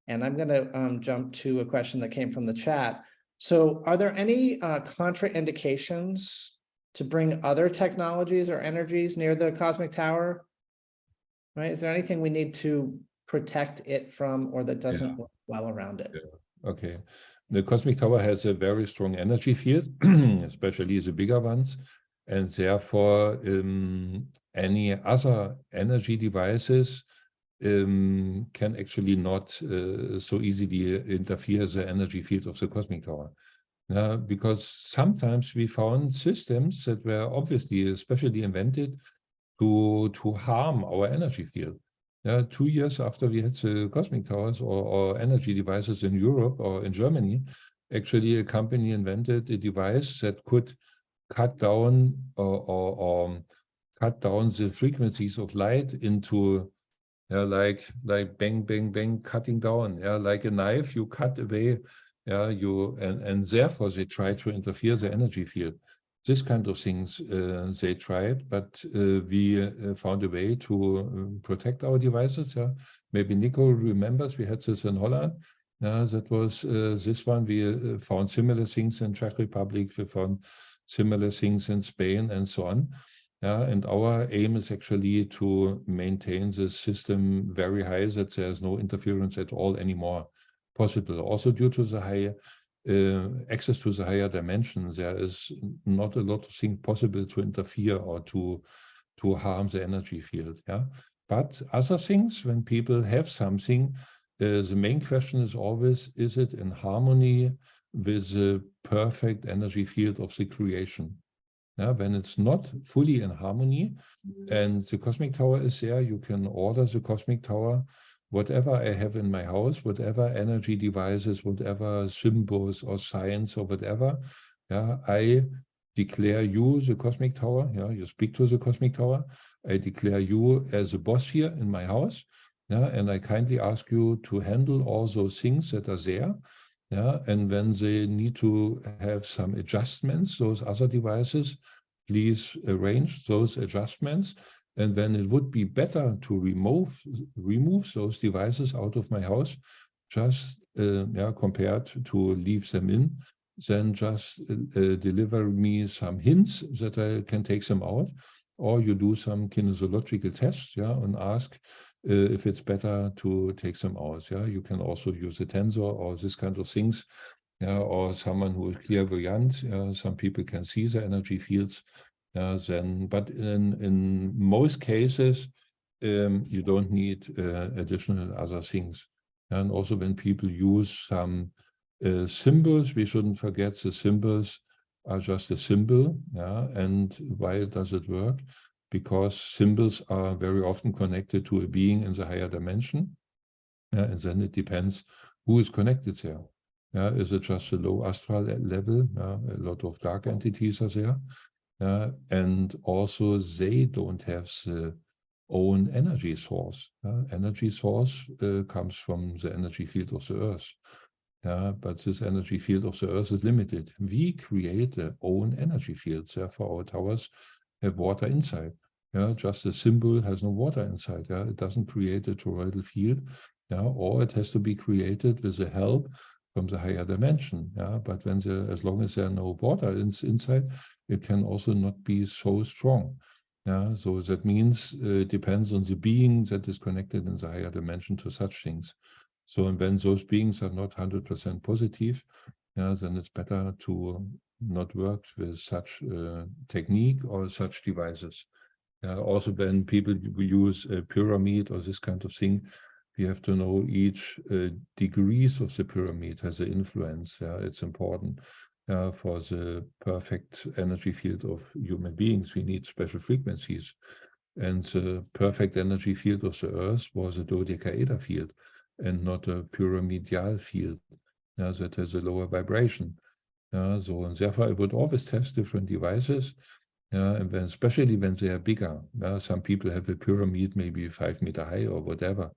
And I'm going to jump to a question that came from the chat. So are there any contraindications to bring other technologies or energies near the cosmic tower? Right? Is there anything we need to protect it from, or that doesn't work well around it? Yeah. Okay. The cosmic tower has a very strong energy field, especially the bigger ones. And therefore, any other energy devices can actually not so easily interfere the energy field of the cosmic tower. Because sometimes we found systems that were obviously especially invented to harm our energy field. 2 years after we had the cosmic towers or energy devices in Europe or in Germany, actually a company invented a device that could cut down or cut down the frequencies of light into like bang, bang, bang, cutting down. Like a knife, you cut away. And therefore they try to interfere the energy field. This kind of things they tried, but we found a way to protect our devices. Maybe Nico remembers we had this in Holland. That was this one. We found similar things in Czech Republic. We found similar things in Spain and so on. And our aim is actually to maintain the system very high, that there's no interference at all anymore possible. Also due to the high access to the higher dimensions, there is not a lot of things possible to interfere or to harm the energy field. But other things, when people have something, the main question is always, is it in harmony with the perfect energy field of the creation? When it's not fully in harmony and the cosmic tower is there, you can order the cosmic tower, whatever I have in my house, whatever energy devices, whatever symbols or signs or whatever, I declare you the cosmic tower. You speak to the cosmic tower. I declare you as a boss here in my house. And I kindly ask you to handle all those things that are there. And when they need to have some adjustments, those other devices, please arrange those adjustments. And then it would be better to remove those devices out of my house, just compared to leave them in, then just deliver me some hints that I can take them out, or you do some kinesiological tests, and ask if it's better to take them out. You can also use a tensor or this kind of things, or someone who is clairvoyant. Some people can see the energy fields. But in most cases, you don't need additional other things. And also when people use some symbols, we shouldn't forget the symbols are just a symbol. And why does it work? Because symbols are very often connected to a being in the higher dimension. And then it depends who is connected there. Is it just a low astral level? A lot of dark entities are there. And also they don't have the own energy source. Energy source comes from the energy field of the earth. But this energy field of the earth is limited. We create our own energy fields. Therefore, our towers have water inside. Just a symbol has no water inside. It doesn't create a toroidal field. Or it has to be created with the help from the higher dimension. But when as long as there are no water inside, it can also not be so strong. So that means it depends on the being that is connected in the higher dimension to such things. So and when those beings are not 100% positive, then it's better to not work with such technique or such devices. Also, when people use a pyramid or this kind of thing, we have to know each degrees of the pyramid has an influence. It's important for the perfect energy field of human beings. We need special frequencies. And the perfect energy field of the Earth was a dodecaeder field and not a pyramidal field that has a lower vibration. So and therefore I would always test different devices, and then especially when they are bigger. Some people have a pyramid maybe 5 meter high or whatever.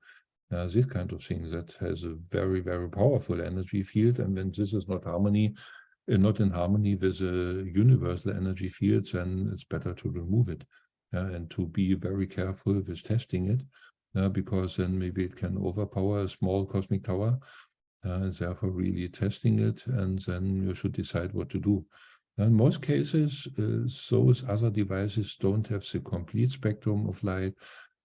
This kind of thing that has a very, very powerful energy field, and when this is not not in harmony with the universal energy fields, then it's better to remove it and to be very careful with testing it. because then maybe it can overpower a small cosmic tower. And therefore really testing it, and then you should decide what to do. In most cases, those other devices don't have the complete spectrum of light,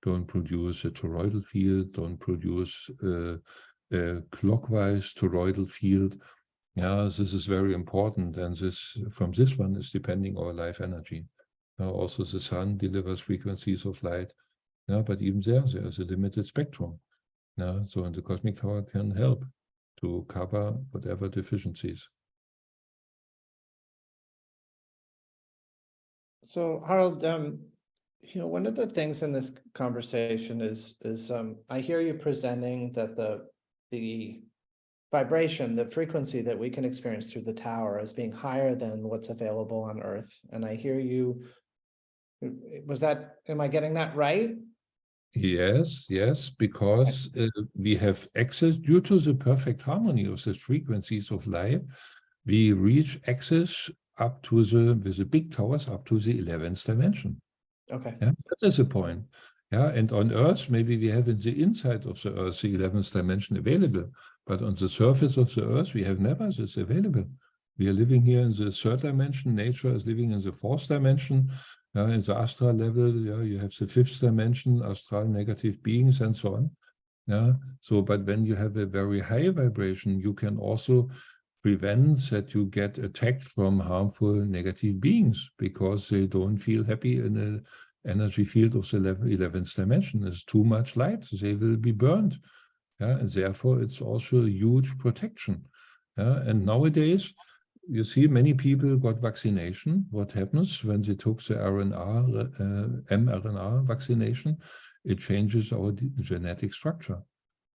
don't produce a toroidal field, don't produce a clockwise toroidal field. Yeah, this is very important, and this from this one is depending our life energy. Also, the sun delivers frequencies of light, but even there is a limited spectrum. So and the cosmic tower can help to cover whatever deficiencies. So Harald, one of the things in this conversation is I hear you presenting that the vibration, the frequency that we can experience through the tower is being higher than what's available on Earth. And I hear you, am I getting that right? Yes, because we have access due to the perfect harmony of the frequencies of light. We reach access up to with the big towers up to the 11th dimension. Okay. Yeah, that is the point. Yeah, and on Earth, maybe we have in the inside of the Earth the 11th dimension available, but on the surface of the Earth, we have never this available. We are living here in the 3rd dimension. Nature is living in the 4th dimension. In the astral level, you have the 5th dimension, astral negative beings, and so on. So, but when you have a very high vibration, you can also prevent that you get attacked from harmful negative beings because they don't feel happy in the energy field of the 11th dimension. There's too much light, they will be burned. And therefore, it's also a huge protection. And nowadays, you see many people got vaccination. What happens when they took the mRNA vaccination? It changes our genetic structure.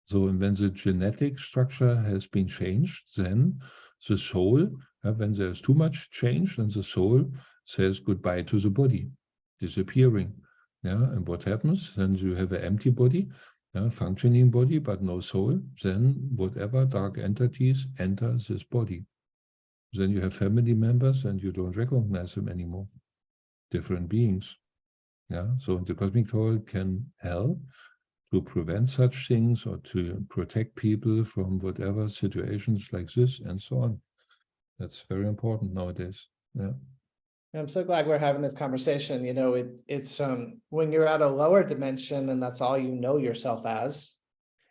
So when the genetic structure has been changed, then the soul, when there's too much change, then the soul says goodbye to the body, disappearing. And what happens? Then you have an empty body, functioning body, but no soul. Then whatever dark entities enter this body. Then you have family members and you don't recognize them anymore. Different beings. So the cosmic tower can help to prevent such things or to protect people from whatever situations like this and so on. That's very important nowadays. I'm so glad we're having this conversation. It's when you're at a lower dimension and that's all you know yourself as,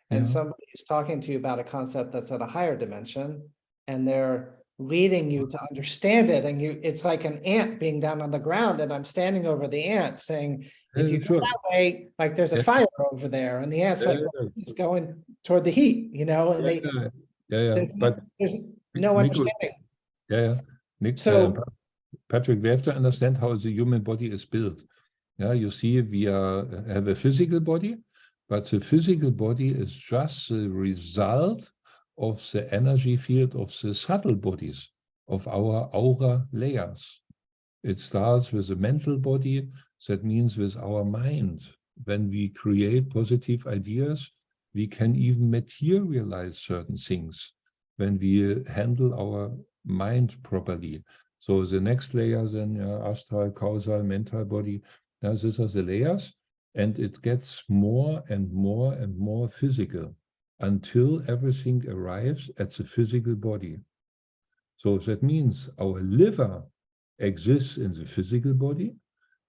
and somebody's talking to you about a concept that's at a higher dimension, and they're leading you to understand it, and it's like an ant being down on the ground, and I'm standing over the ant saying, if you go that way, like there's a fire over there, and the ant's like, well, it's going toward the heat, and but there's no understanding. So Patrick, we have to understand how the human body is built. You see, we have a physical body, but the physical body is just the result of the energy field of the subtle bodies, of our aura layers. It starts with the mental body, that means with our mind. When we create positive ideas, we can even materialize certain things when we handle our mind properly. So the next layer then, astral, causal, mental body, these are the layers, and it gets more and more and more physical until everything arrives at the physical body. So that means our liver exists in the physical body.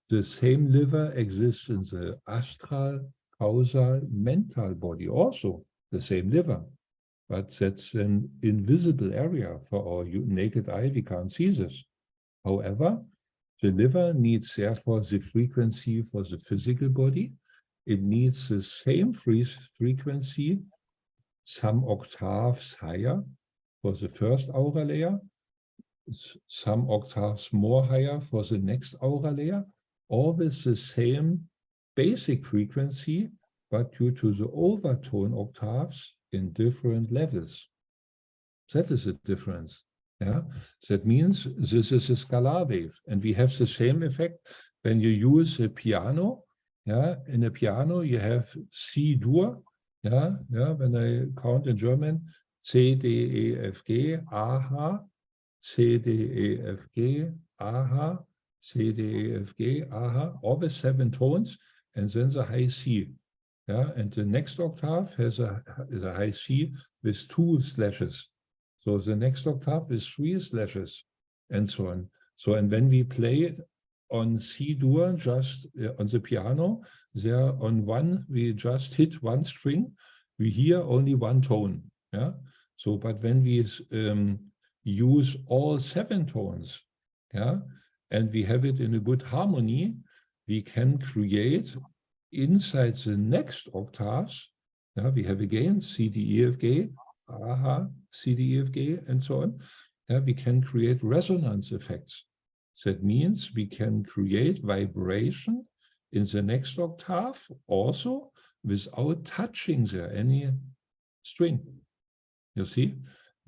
The same liver exists in the astral, causal, mental body, also the same liver. But that's an invisible area for our naked eye. We can't see this. However, the liver needs therefore the frequency for the physical body. It needs the same frequency, some octaves higher for the first aura layer, some octaves more higher for the next aura layer, always the same basic frequency, but due to the overtone octaves in different levels. That is the difference. That means this is a scalar wave, and we have the same effect when you use a piano. In a piano you have C-Dur. When I count in German, C, D, E, F, G, A, H, C, D, E, F, G, A, H, C, D, E, F, G, A, H, always 7 tones, and then the high C. Yeah, and the next octave is a high C with 2 slashes. So the next octave is 3 slashes, and so on. So, and when we play on C dur, just on the piano, there on one, we just hit one string, we hear only one tone. Yeah. So, but when we use all 7 tones, yeah, and we have it in a good harmony, we can create inside the next octaves. Yeah, we have again C, D, E, F, G, aha, C, D, E, F, G, and so on. Yeah, we can create resonance effects. That means we can create vibration in the next octave also without touching there any string. You see,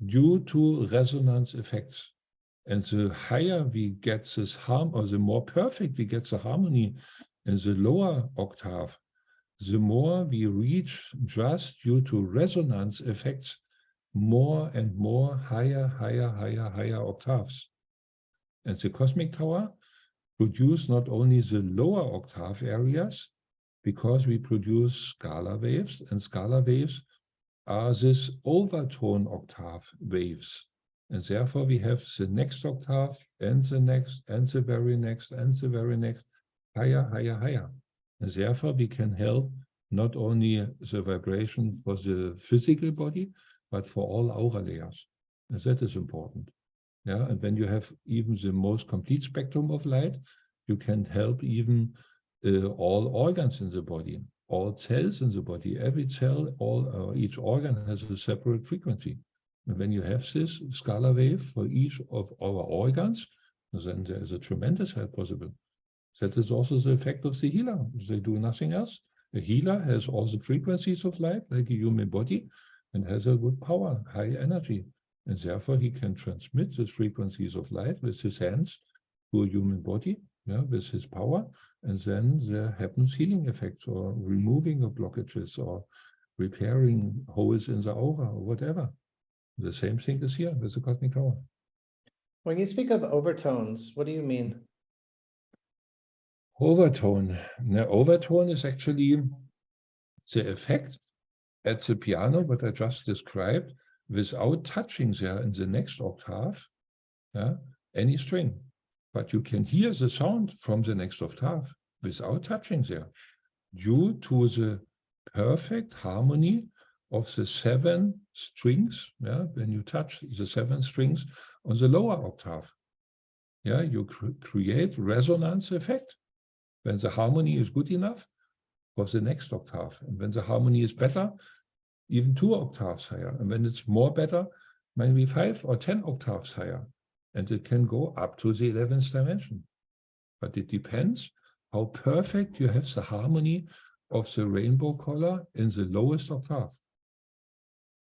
due to resonance effects. And the higher we get this or the more perfect we get the harmony in the lower octave, the more we reach just due to resonance effects more and more higher octaves. And the cosmic tower produce not only the lower octave areas, because we produce scalar waves, and scalar waves are this overtone octave waves. And therefore we have the next octave and the next and the very next and the very next, higher. And therefore we can help not only the vibration for the physical body, but for all aura layers. And that is important. Yeah, and when you have even the most complete spectrum of light, you can help even all organs in the body, all cells in the body. Every cell, each organ has a separate frequency. And when you have this scalar wave for each of our organs, then there is a tremendous help possible. That is also the effect of the healer. They do nothing else. The healer has all the frequencies of light, like a human body, and has a good power, high energy. And therefore he can transmit the frequencies of light with his hands to a human body, yeah, with his power. And then there happens healing effects or removing of blockages or repairing holes in the aura or whatever. The same thing is here with the cosmic tower. When you speak of overtones, what do you mean? Overtone. Now, overtone is actually the effect at the piano, what I just described, without touching there in the next octave, yeah, any string. But you can hear the sound from the next octave without touching there, due to the perfect harmony of the 7 strings. Yeah, when you touch the 7 strings on the lower octave, yeah, you create resonance effect when the harmony is good enough for the next octave. And when the harmony is better, even 2 octaves higher. And when it's more better, maybe 5 or 10 octaves higher. And it can go up to the 11th dimension. But it depends how perfect you have the harmony of the rainbow color in the lowest octave.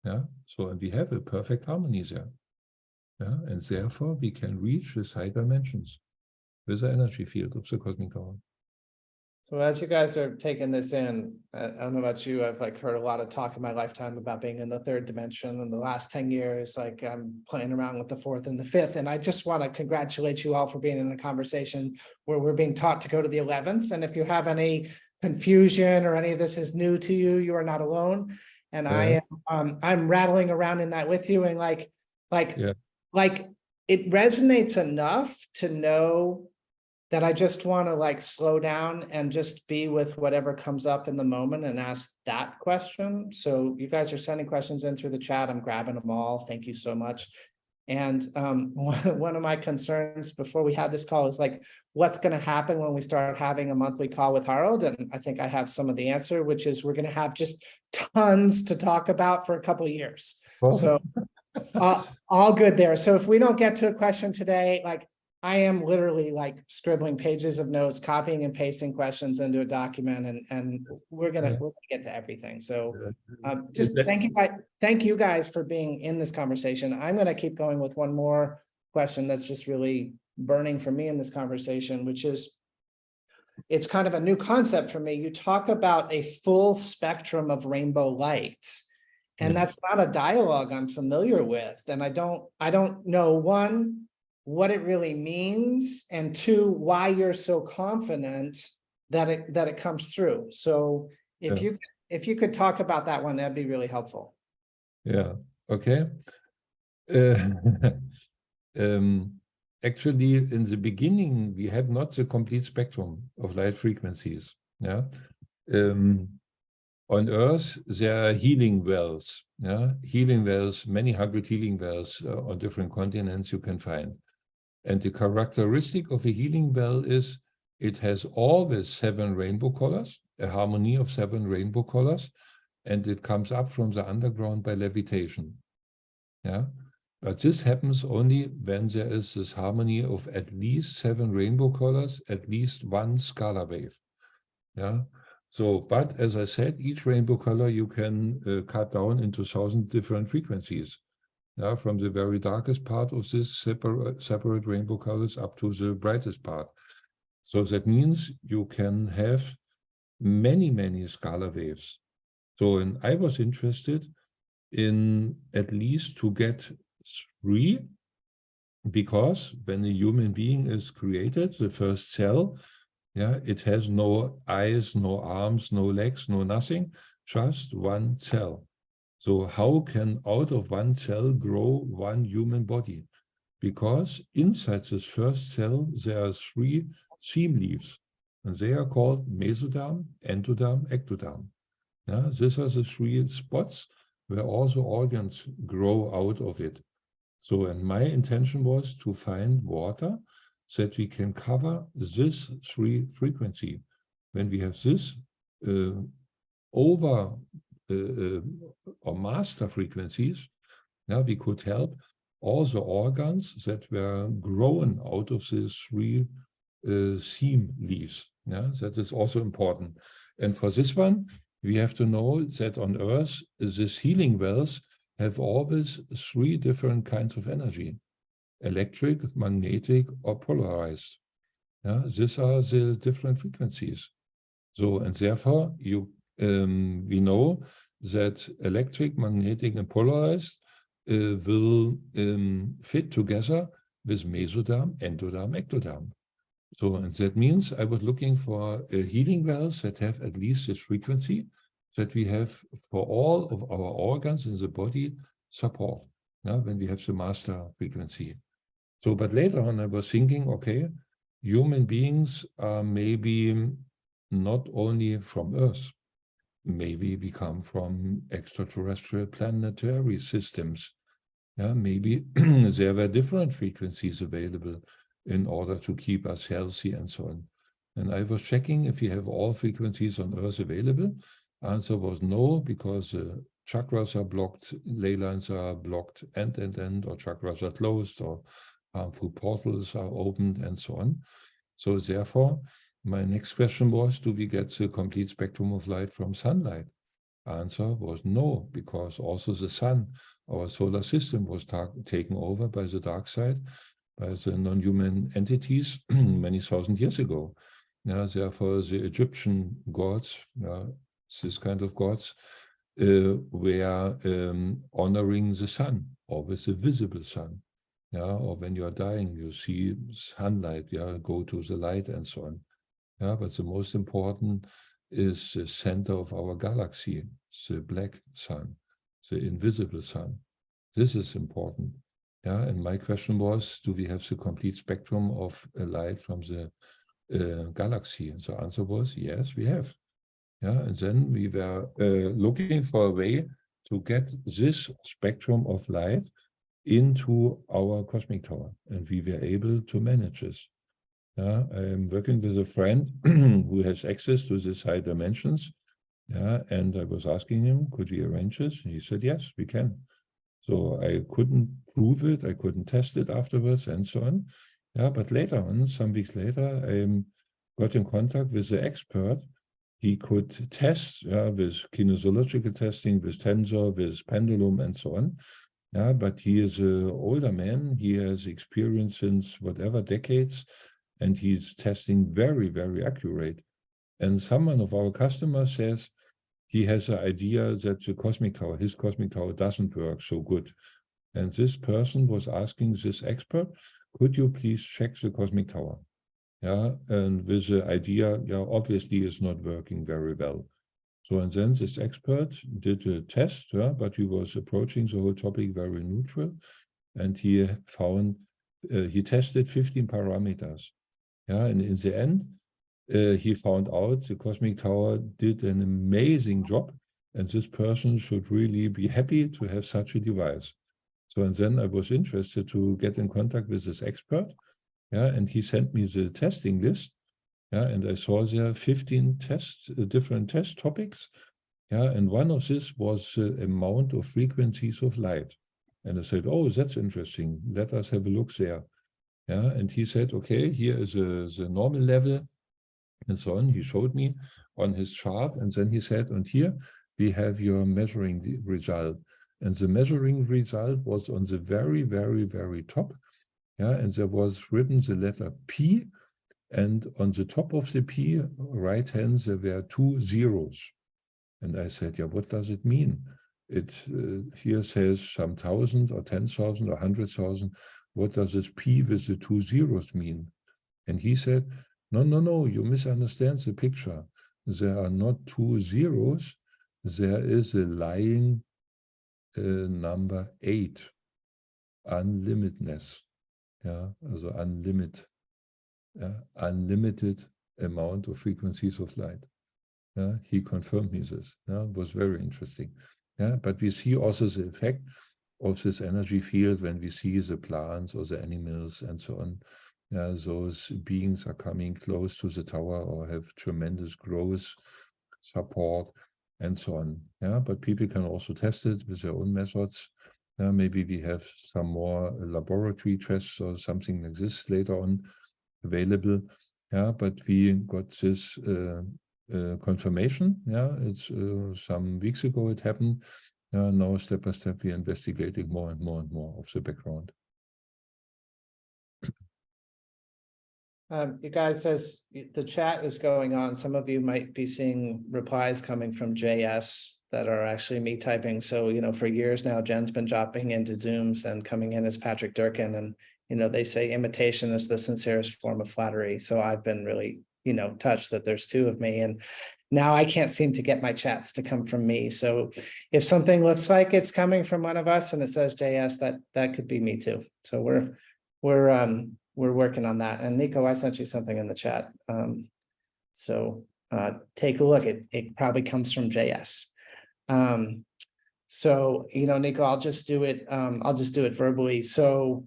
Yeah, so and we have a perfect harmony there. Yeah, and therefore we can reach the high dimensions with the energy field of the cosmic tower. So as you guys are taking this in, I don't know about you, I've heard a lot of talk in my lifetime about being in the 3rd dimension. In the last 10 years, I'm playing around with the 4th and the 5th. And I just want to congratulate you all for being in a conversation where we're being taught to go to the 11th. And if you have any confusion or any of this is new to you, you are not alone. And I'm rattling around in that with you, and it resonates enough to know that I just want to slow down and just be with whatever comes up in the moment and ask that question. So you guys are sending questions in through the chat. I'm grabbing them all. Thank you so much. And one of my concerns before we had this call is what's going to happen when we start having a monthly call with Harald? And I think I have some of the answer, which is we're going to have just tons to talk about for a couple of years. Oh. So all good there. So if we don't get to a question today, I am literally scribbling pages of notes, copying and pasting questions into a document, and we're gonna get to everything. So just thank you guys for being in this conversation. I'm gonna keep going with one more question that's just really burning for me in this conversation, which is, it's kind of a new concept for me. You talk about a full spectrum of rainbow lights, and that's not a dialogue I'm familiar with. And I don't know, one, what it really means, and 2, why you're so confident that it comes through. So if if you could talk about that one, that'd be really helpful. Yeah, okay. Actually, in the beginning, we had not the complete spectrum of light frequencies. Yeah. On Earth, there are healing wells. Yeah, healing wells, many hundred healing wells on different continents you can find. And the characteristic of a healing well is it has always 7 rainbow colors, a harmony of 7 rainbow colors, and it comes up from the underground by levitation. Yeah, but this happens only when there is this harmony of at least 7 rainbow colors, at least 1 scalar wave. Yeah. So, but as I said, each rainbow color you can cut down into 1,000 different frequencies. Yeah, from the very darkest part of this separate rainbow colors up to the brightest part. So that means you can have many, many scalar waves. So, and I was interested in at least to get 3, because when a human being is created, the first cell, yeah, it has no eyes, no arms, no legs, no nothing, just 1 cell. So how can out of 1 cell grow 1 human body? Because inside this first cell, there are 3 seam leaves, and they are called mesoderm, endoderm, ectoderm. Yeah, these are the 3 spots where all the organs grow out of it. So, and my intention was to find water that we can cover this 3 frequency. When we have this over or master frequencies, now we could help all the organs that were grown out of these 3 seam leaves. Yeah, that is also important. And for this one, we have to know that on Earth, these healing wells have always 3 different kinds of energy: electric, magnetic, or polarized. Yeah, these are the different frequencies. So, and therefore, we know that electric, magnetic, and polarized will fit together with mesoderm, endoderm, ectoderm. So, and that means I was looking for healing wells that have at least this frequency that we have for all of our organs in the body support, when we have the master frequency. So, but later on I was thinking, okay, human beings are maybe not only from Earth, maybe we come from extraterrestrial planetary systems. Yeah, maybe there were different frequencies available in order to keep us healthy and so on. And I was checking if we have all frequencies on Earth available. Answer was no, because chakras are blocked, ley lines are blocked, and, or chakras are closed, or harmful portals are opened, and so on. So therefore, my next question was, do we get the complete spectrum of light from sunlight? Answer was no, because also the sun, our solar system, was taken over by the dark side, by the non-human entities many thousand years ago. Therefore, the Egyptian gods, this kind of gods, were honoring the sun, always the visible sun. Or when you are dying, you see sunlight, go to the light and so on. But the most important is the center of our galaxy, the black sun, the invisible sun. This is important. And my question was, do we have the complete spectrum of light from the galaxy? And the answer was, yes, we have. And then we were looking for a way to get this spectrum of light into our cosmic tower, and we were able to manage this. I am working with a friend who has access to these high dimensions. And I was asking him, could we arrange this? And he said, yes, we can. So I couldn't prove it, I couldn't test it afterwards, and so on. But later on, some weeks later, I got in contact with the expert. He could test with kinesiological testing, with tensor, with pendulum, and so on. But he is an older man. He has experience since whatever decades, and he's testing very, very accurate. And someone of our customers says he has an idea that the cosmic tower, his cosmic tower, doesn't work so good. And this person was asking this expert, could you please check the cosmic tower? And with the idea, obviously it's not working very well. So, and then this expert did a test, but he was approaching the whole topic very neutral, and he found, he tested 15 parameters. And in the end, he found out the Cosmic Tower did an amazing job, and this person should really be happy to have such a device. So, and then I was interested to get in contact with this expert, and he sent me the testing list, and I saw there 15 different test topics, and one of this was the amount of frequencies of light. And I said, oh, that's interesting. Let us have a look there. And he said, okay, here is the normal level, and so on. He showed me on his chart, and then he said, and here we have your measuring result. And the measuring result was on the very, very, very top. And there was written the letter P, and on the top of the P, right hand, there were 2 zeros. And I said, yeah, what does it mean? It here says some 1,000 or 10,000 or 100,000. What does this P with the 2 zeros mean? And he said, no, you misunderstand the picture. There are not 2 zeros. There is a lying number 8, unlimitedness. Also unlimited amount of frequencies of light. He confirmed me this. It was very interesting. But we see also the effect of this energy field when we see the plants or the animals and so on. Those beings are coming close to the tower or have tremendous growth, support, and so on. But people can also test it with their own methods. Maybe we have some more laboratory tests or something like this later on available. But we got this confirmation. It's some weeks ago it happened. Now step by step we're investigating more and more and more of the background. You guys, as the chat is going on, some of you might be seeing replies coming from JS that are actually me typing. So, for years now, Jen's been dropping into Zooms and coming in as Patrick Durkin. And, they say imitation is the sincerest form of flattery. So I've been really, touched that there's 2 of me. And now I can't seem to get my chats to come from me. So if something looks like it's coming from one of us and it says JS, that could be me too. So we're working on that. And Nico, I sent you something in the chat. So take a look. It probably comes from JS. So, Nico, I'll just do it verbally. So,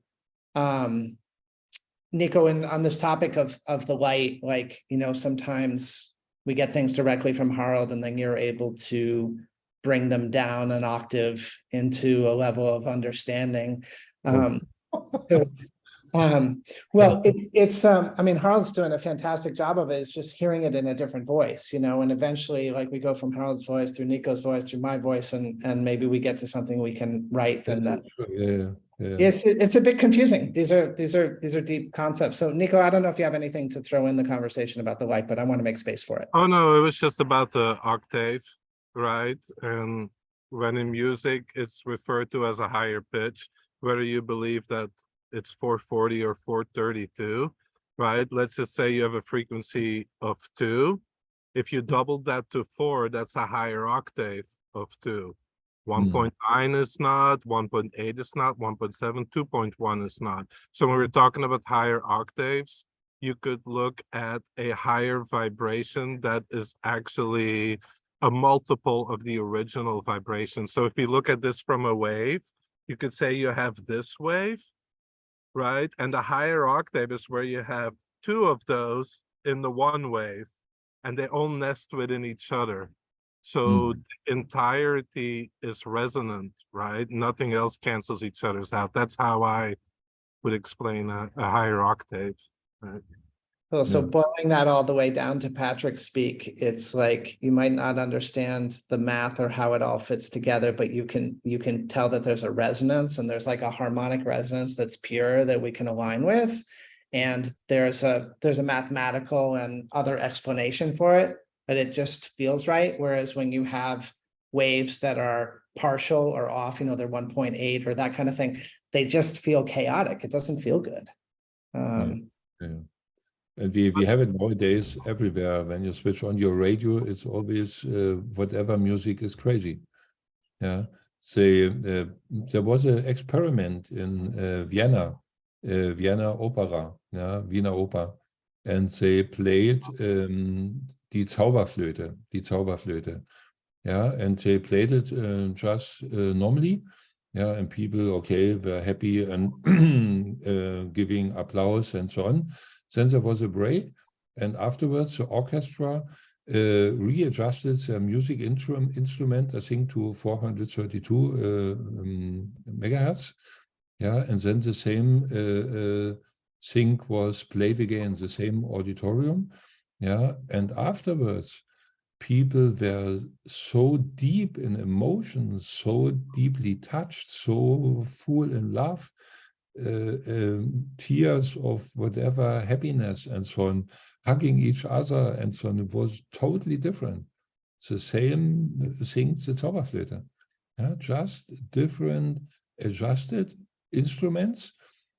Nico, on this topic of the light, sometimes we get things directly from Harald, and then you're able to bring them down an octave into a level of understanding. Well, Harald's doing a fantastic job of it. It's just hearing it in a different voice, and eventually we go from Harald's voice through Nico's voice, through my voice, and maybe we get to something we can write. Then that. Yeah. It's a bit confusing. These are deep concepts. So Nico, I don't know if you have anything to throw in the conversation about the light, but I want to make space for it. Oh no, it was just about the octave, right? And when in music it's referred to as a higher pitch, whether you believe that it's 440 or 432, right? Let's just say you have a frequency of 2. If you double that to 4, that's a higher octave of 2. 1.9 is not, 1.8 is not, 1.7, 2.1 is not. So when we're talking about higher octaves, you could look at a higher vibration that is actually a multiple of the original vibration. So if you look at this from a wave, you could say you have this wave, right? And the higher octave is where you have 2 of those in the one wave, and they all nest within each other. So the entirety is resonant, right? Nothing else cancels each other's out. That's how I would explain a higher octave, right? Cool. So boiling that all the way down to Patrick speak, it's like you might not understand the math or how it all fits together, but you can tell that there's a resonance, and there's a harmonic resonance that's pure that we can align with. And there's a mathematical and other explanation for it, but it just feels right. Whereas when you have waves that are partial or off, they're 1.8 or that kind of thing, they just feel chaotic. It doesn't feel good. And we have it nowadays everywhere. When you switch on your radio, it's always whatever music is crazy. Yeah. Say there was an experiment in Vienna, Vienna Opera, yeah, Wiener Oper, and they played die Zauberflöte, yeah, and they played it just normally, yeah, and people, okay, were happy and giving applause and so on. Then there was a break, and afterwards the orchestra readjusted their music instrument, I think, to 432 megahertz. Yeah, and then the same thing was played again, the same auditorium. Yeah, and afterwards, people were so deep in emotion, so deeply touched, so full in love, tears of whatever happiness and so on, hugging each other and so on. It was totally different. It's the same thing, the Zauberflöte. Yeah, just different adjusted instruments,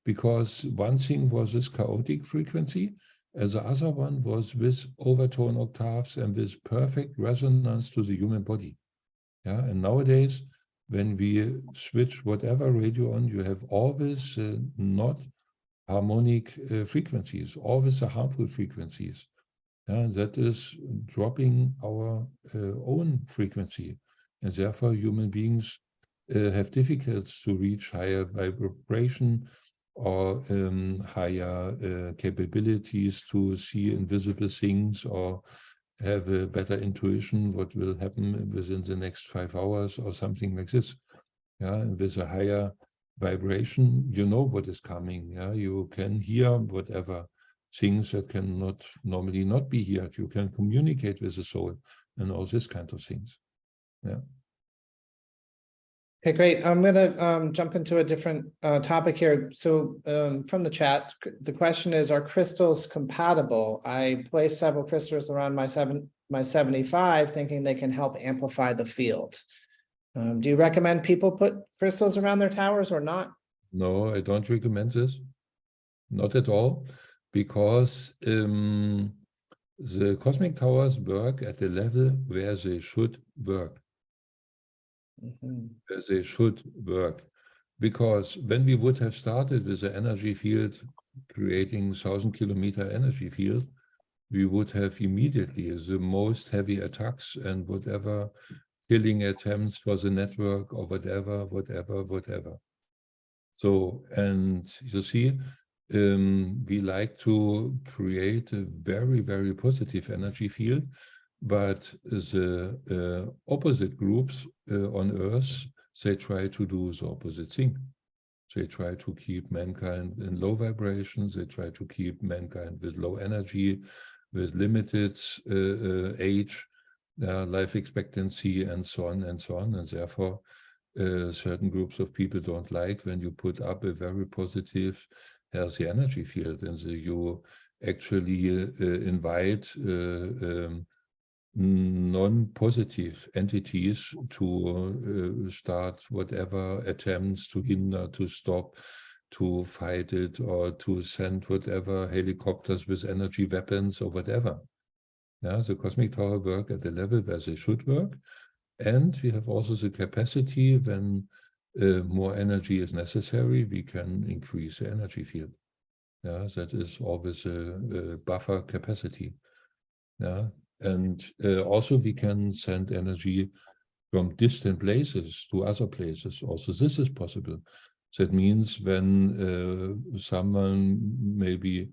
because one thing was this chaotic frequency, and the other one was with overtone octaves and with perfect resonance to the human body. Yeah, and nowadays, when we switch whatever radio on, you have always not harmonic frequencies, always the harmful frequencies. Yeah, that is dropping our own frequency. And therefore, human beings have difficulties to reach higher vibration or higher capabilities to see invisible things, or have a better intuition what will happen within the next 5 hours or something like this. Yeah, and with a higher vibration, you know what is coming. Yeah, you can hear whatever things that cannot normally not be heard. You can communicate with the soul and all this kind of things. Yeah. Okay, great. I'm going to jump into a different topic here. So from the chat, the question is, are crystals compatible? I placed several crystals around my 75, thinking they can help amplify the field. Do you recommend people put crystals around their towers or not? No, I don't recommend this. Not at all, because the cosmic towers work at the level where they should work. Where they should work. Because when we would have started with the energy field, creating 1,000-kilometer energy field, we would have immediately the most heavy attacks and whatever killing attempts for the network or whatever. So, and you see, we like to create a very, very positive energy field, but the opposite groups on Earth, they try to do the opposite thing. They try to keep mankind in low vibrations. They try to keep mankind with low energy, with limited age, life expectancy, and so on and so on. And therefore, certain groups of people don't like when you put up a very positive, healthy energy field, and so you actually invite non-positive entities to start whatever attempts to hinder, to stop, to fight it, or to send whatever helicopters with energy weapons or whatever. Yeah, the cosmic tower work at the level where they should work. And we have also the capacity, when more energy is necessary, we can increase the energy field. Yeah, that is always a buffer capacity. Yeah, and also we can send energy from distant places to other places. Also, this is possible. That means when someone, maybe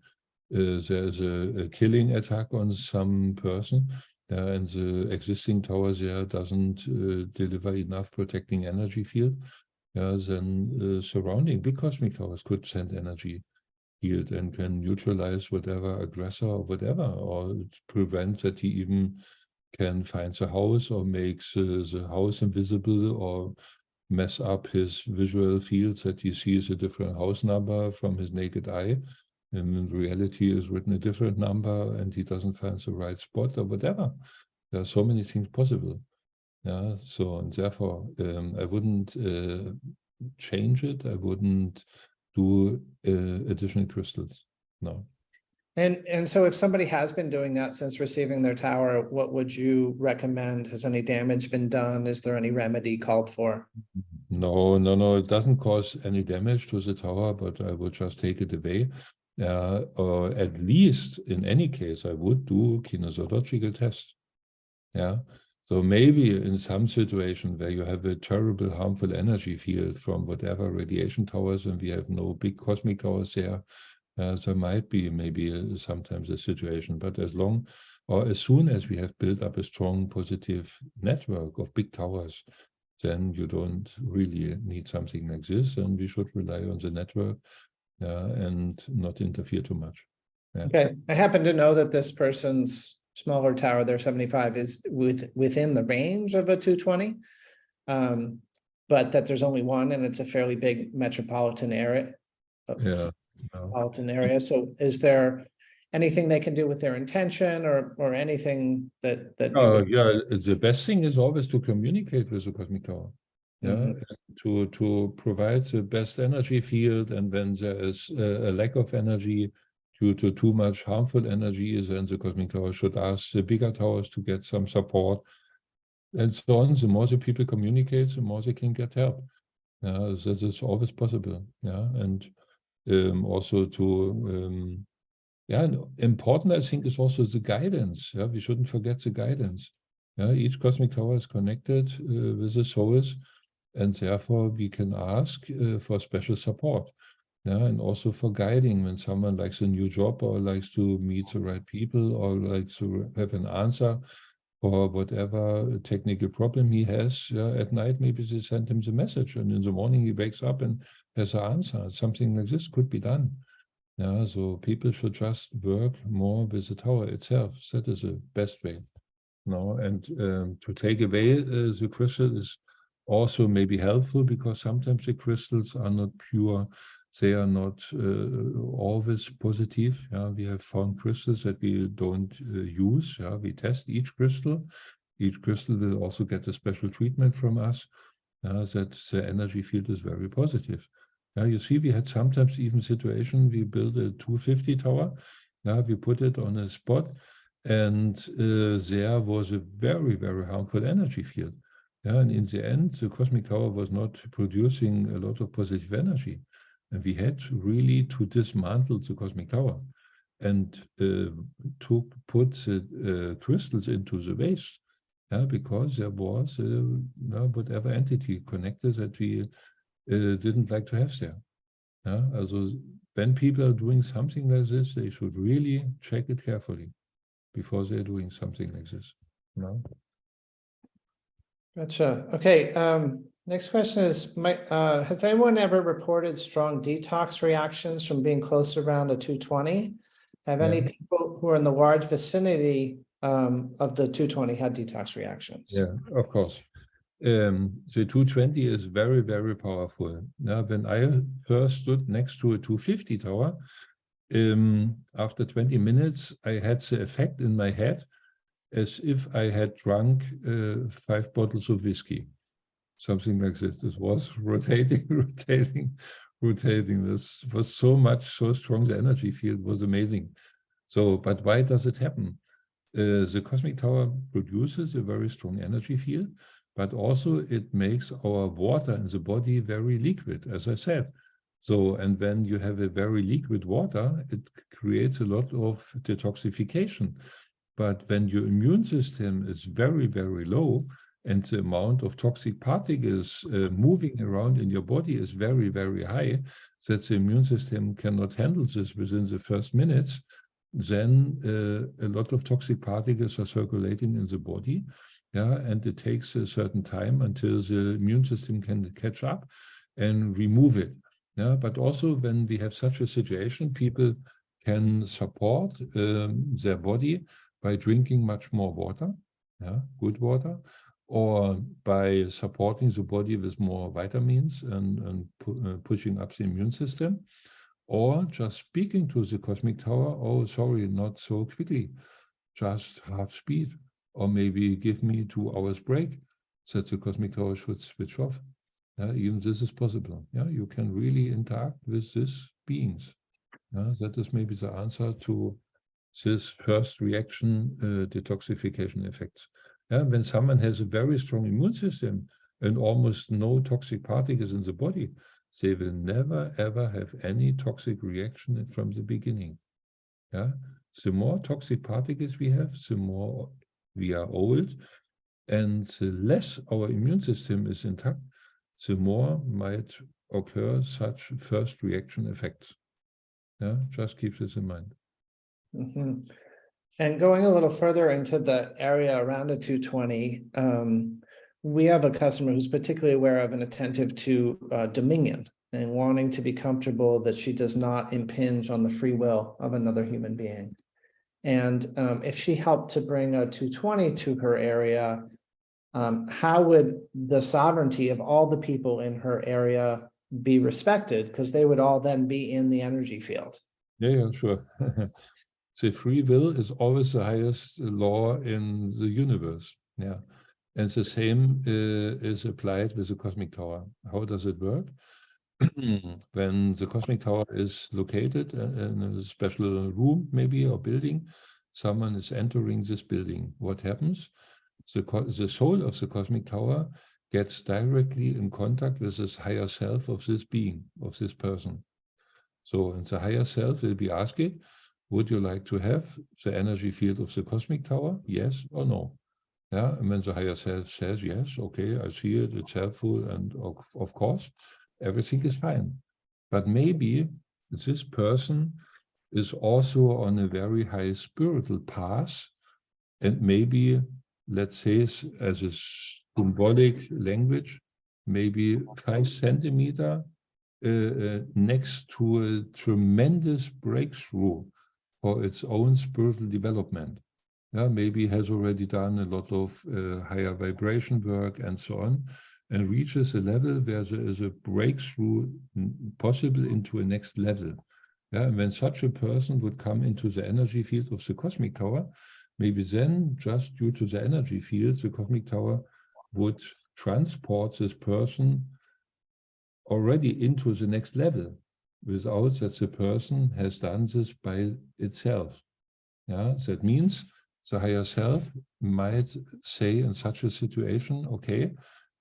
there's a killing attack on some person, and the existing tower there doesn't deliver enough protecting energy field, then surrounding big cosmic towers could send energy field and can neutralize whatever aggressor or whatever, or prevent that he even can find the house or makes the house invisible, or mess up his visual fields that he sees a different house number from his naked eye, and in reality is written a different number and he doesn't find the right spot or whatever. There are so many things possible. Yeah, so, and therefore I wouldn't change it. I wouldn't do additional crystals. No. And so if somebody has been doing that since receiving their tower, what would you recommend? Has any damage been done? Is there any remedy called for? No, it doesn't cause any damage to the tower, but I would just take it away. Or at least in any case, I would do kinesiological test. Yeah. So maybe in some situation where you have a terrible harmful energy field from whatever radiation towers, and we have no big cosmic towers there, there might be maybe sometimes a situation, but as soon as we have built up a strong positive network of big towers, then you don't really need something like this, and we should rely on the network and not interfere too much. Yeah. Okay, I happen to know that this person's smaller tower, their 75, is within the range of a 220. But that there's only one, and it's a fairly big metropolitan area. Yeah. Metropolitan area. So is there anything they can do with their intention or anything that Yeah, the best thing is always to communicate with the cosmic tower. Yeah, to provide the best energy field, and when there is a lack of energy due to too much harmful energy, then the cosmic tower should ask the bigger towers to get some support, and so on. The more the people communicate, the more they can get help. This is always possible. Yeah, and also to and important, I think, is also the guidance. Yeah, we shouldn't forget the guidance. Yeah, each cosmic tower is connected with the source, and therefore we can ask for special support. Yeah, and also for guiding when someone likes a new job or likes to meet the right people or likes to have an answer for whatever technical problem he has. At night, maybe they send him the message, and in the morning he wakes up and has an answer. Something like this could be done. Yeah, so people should just work more with the tower itself. That is the best way. No, and to take away the crystal is also maybe helpful, because sometimes the crystals are not pure. They are not always positive. Yeah, we have found crystals that we don't use. Yeah, we test each crystal. Each crystal will also get a special treatment from us. That the energy field is very positive. Yeah, you see, we had sometimes even situation, we built a 250 tower. Yeah, we put it on a spot, and there was a very, very harmful energy field. Yeah, and in the end, the cosmic tower was not producing a lot of positive energy. And we had really to dismantle the cosmic tower and put the crystals into the waste. Yeah, because there was whatever entity connected that we didn't like to have there. Yeah, also when people are doing something like this, they should really check it carefully before they're doing something like this. No? Gotcha. Okay. Next question is, has anyone ever reported strong detox reactions from being close around a 220? Have any people who are in the large vicinity of the 220 had detox reactions? Yeah, of course. The 220 is very, very powerful. Now, when I first stood next to a 250 tower, after 20 minutes, I had the effect in my head as if I had drunk 5 bottles of whiskey, something like this. This was rotating. This was so strong. The energy field was amazing. So, but why does it happen? The cosmic tower produces a very strong energy field, but also it makes our water in the body very liquid, as I said. So, and when you have a very liquid water, it creates a lot of detoxification. But when your immune system is very, very low, and the amount of toxic particles moving around in your body is very, very high, that the immune system cannot handle this within the first minutes, then a lot of toxic particles are circulating in the body. Yeah, and it takes a certain time until the immune system can catch up and remove it. Yeah, but also when we have such a situation, people can support their body by drinking much more water, yeah, good water, or by supporting the body with more vitamins and pushing up the immune system, or just speaking to the cosmic tower, oh, sorry, not so quickly, just half speed, or maybe give me 2 hours break, so that the cosmic tower should switch off. Even this is possible. Yeah, you can really interact with these beings. That is maybe the answer to this first reaction detoxification effects. When someone has a very strong immune system and almost no toxic particles in the body, they will never ever have any toxic reaction from the beginning. The more toxic particles we have, the more we are old, and the less our immune system is intact, the more might occur such first reaction effects. Just keep this in mind. Mm-hmm. And going a little further into the area around a 220, we have a customer who's particularly aware of and attentive to dominion and wanting to be comfortable that she does not impinge on the free will of another human being. And if she helped to bring a 220 to her area, how would the sovereignty of all the people in her area be respected? Because they would all then be in the energy field. Yeah, sure. The free will is always the highest law in the universe. And the same is applied with the cosmic tower. How does it work? When the cosmic tower is located in a special room, maybe, or building, someone is entering this building. What happens? The soul of the cosmic tower gets directly in contact with this higher self of this being, of this person. So, and the higher self will be asking, would you like to have the energy field of the cosmic tower? Yes or no? And when the higher self says yes, okay, I see it, it's helpful, and of course, everything is fine. But maybe this person is also on a very high spiritual path, and maybe, let's say, as a symbolic language, maybe 5 centimeters next to a tremendous breakthrough for its own spiritual development. Maybe has already done a lot of higher vibration work and so on, and reaches a level where there is a breakthrough possible into a next level. And when such a person would come into the energy field of the cosmic tower, maybe then, just due to the energy field, the cosmic tower would transport this person already into the next level, without that the person has done this by itself. That means the higher self might say in such a situation, okay,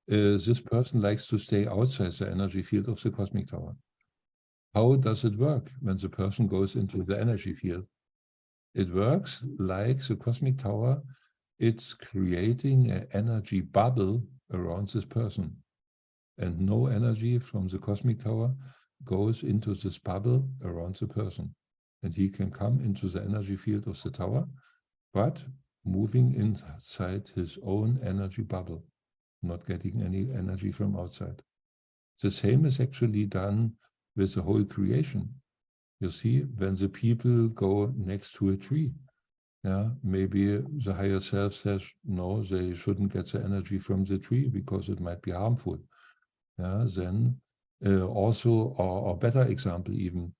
this person likes to stay outside the energy field of the cosmic tower. How does it work when the person goes into the energy field? It works like the cosmic tower, it's creating an energy bubble around this person. And no energy from the cosmic tower goes into this bubble around the person. And he can come into the energy field of the tower, but moving inside his own energy bubble, not getting any energy from outside. The same is actually done with the whole creation. You see, when the people go next to a tree, maybe the higher self says, no, they shouldn't get the energy from the tree because it might be harmful. Then also, or better example even,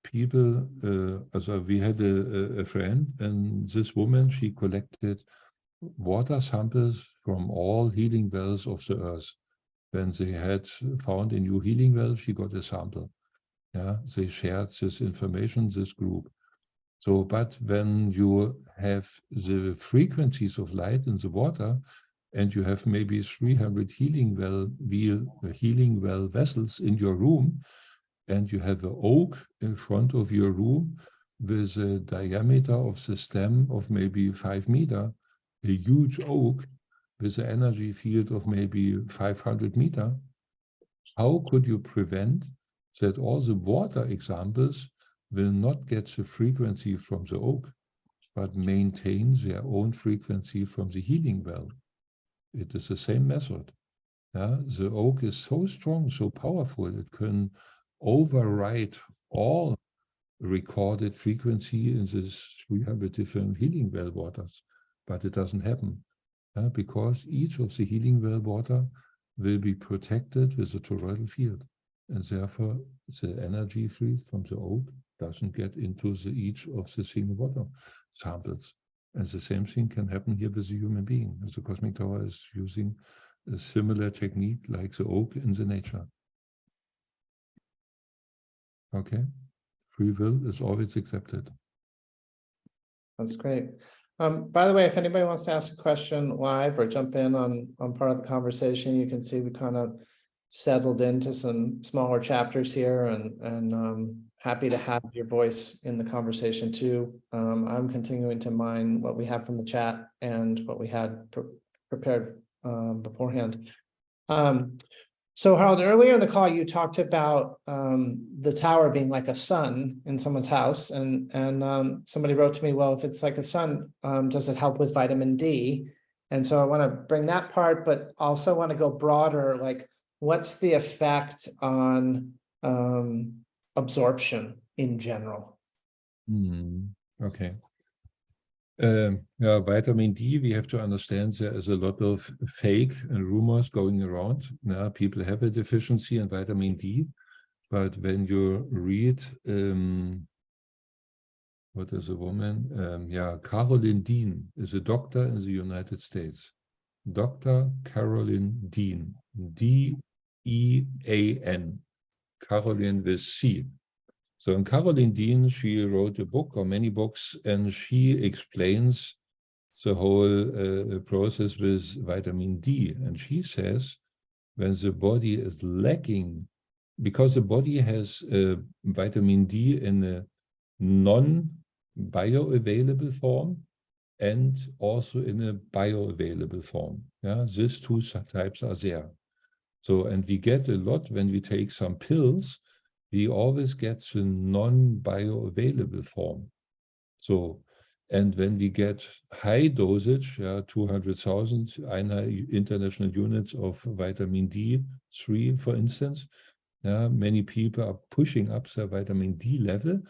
people, so we had a friend, and this woman, she collected water samples from all healing wells of the earth. When they had found a new healing well, she got a sample. They shared this information, this group. So, but when you have the frequencies of light in the water, and you have maybe 300 healing well vessels in your room, and you have an oak in front of your room with a diameter of the stem of maybe 5 meters, a huge oak with an energy field of maybe 500 meters, how could you prevent that all the water examples will not get the frequency from the oak, but maintain their own frequency from the healing well? It is the same method. The oak is so strong, so powerful, it can override all recorded frequency in this 300 different healing well waters, but it doesn't happen because each of the healing well water will be protected with a toroidal field, and therefore the energy free from the oak doesn't get into each of the single water samples. And the same thing can happen here with the human being. The cosmic tower is using a similar technique like the oak in the nature. Okay. Free will is always accepted. That's great. By the way, if anybody wants to ask a question live or jump in on part of the conversation, you can see we kind of settled into some smaller chapters here, and happy to have your voice in the conversation too. I'm continuing to mine what we have from the chat and what we had prepared beforehand. So Harald, earlier in the call, you talked about the tower being like a sun in someone's house, and somebody wrote to me, well, if it's like a sun, does it help with vitamin D? And so I want to bring that part, but also want to go broader, like what's the effect on absorption in general? Okay. Yeah, vitamin D, we have to understand there is a lot of fake and rumors going around. Now, people have a deficiency in vitamin D, but when you read, what is a woman? Yeah, Caroline Dean is a doctor in the United States. Dr. Caroline Dean, D-E-A-N, Caroline with C. So in Caroline Dean, she wrote a book or many books, and she explains the whole process with vitamin D. And she says, when the body is lacking, because the body has vitamin D in a non-bioavailable form and also in a bioavailable form. Yeah, these two types are there. So, and we get a lot when we take some pills, we always get the non-bioavailable form. So, and when we get high dosage, 200,000 international units of vitamin D3, for instance, many people are pushing up their vitamin D level,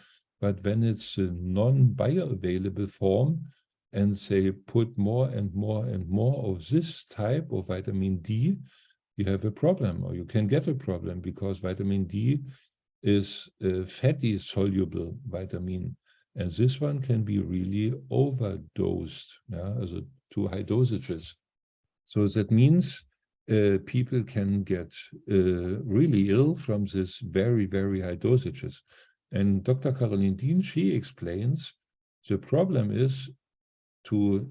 but when it's a non-bioavailable form, and they put more and more and more of this type of vitamin D, you have a problem, or you can get a problem, because vitamin D is a fatty soluble vitamin, and this one can be really overdosed, also too high dosages. So that means people can get really ill from this very, very high dosages. And Dr. Caroline Dean, she explains the problem is to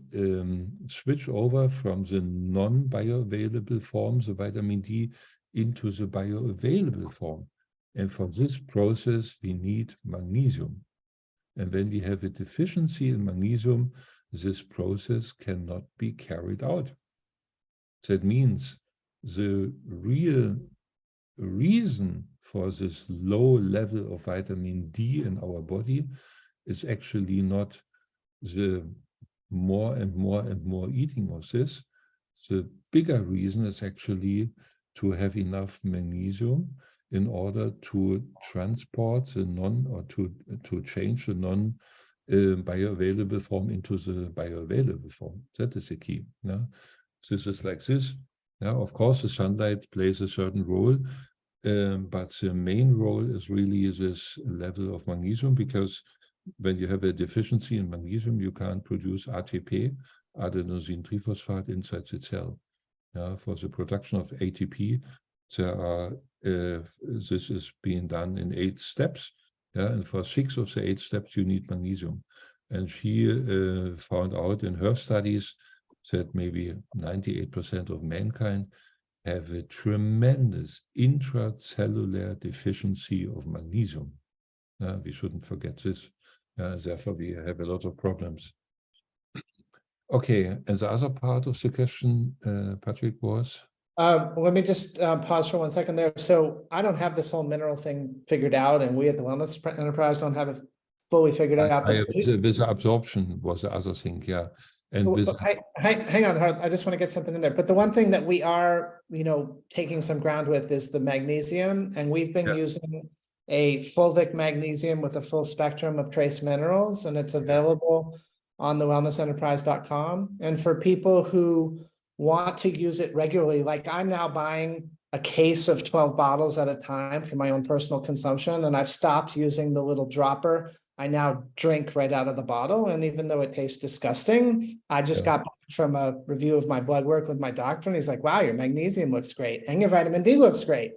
switch over from the non-bioavailable form, the vitamin D, into the bioavailable form. And for this process, we need magnesium. And when we have a deficiency in magnesium, this process cannot be carried out. That means the real reason for this low level of vitamin D in our body is actually not the more and more and more eating of this. The bigger reason is actually to have enough magnesium in order to transport the to change the non-bioavailable form into the bioavailable form. That is the key. This is like this. Of course, the sunlight plays a certain role, but the main role is really this level of magnesium, because when you have a deficiency in magnesium, you can't produce ATP, adenosine triphosphate, inside the cell. For the production of ATP, there are this is being done in 8 steps. And for 6 of the 8 steps, you need magnesium. And she found out in her studies that maybe 98% of mankind have a tremendous intracellular deficiency of magnesium. We shouldn't forget this. Therefore, we have a lot of problems. Okay, and the other part of the question, Patrick, was? Let me just pause for 1 second there. So I don't have this whole mineral thing figured out, and we at the Wellness Enterprise don't have it fully figured out. With the absorption was the other thing, yeah. And with hang on, Harald, I just want to get something in there. But the one thing that we are, taking some ground with is the magnesium, and we've been using a fulvic magnesium with a full spectrum of trace minerals, and it's available on the wellnessenterprise.com. And for people who want to use it regularly, like I'm now buying a case of 12 bottles at a time for my own personal consumption, and I've stopped using the little dropper. I now drink right out of the bottle, and even though it tastes disgusting, I just got back from a review of my blood work with my doctor, and he's like, wow, your magnesium looks great and your vitamin D looks great.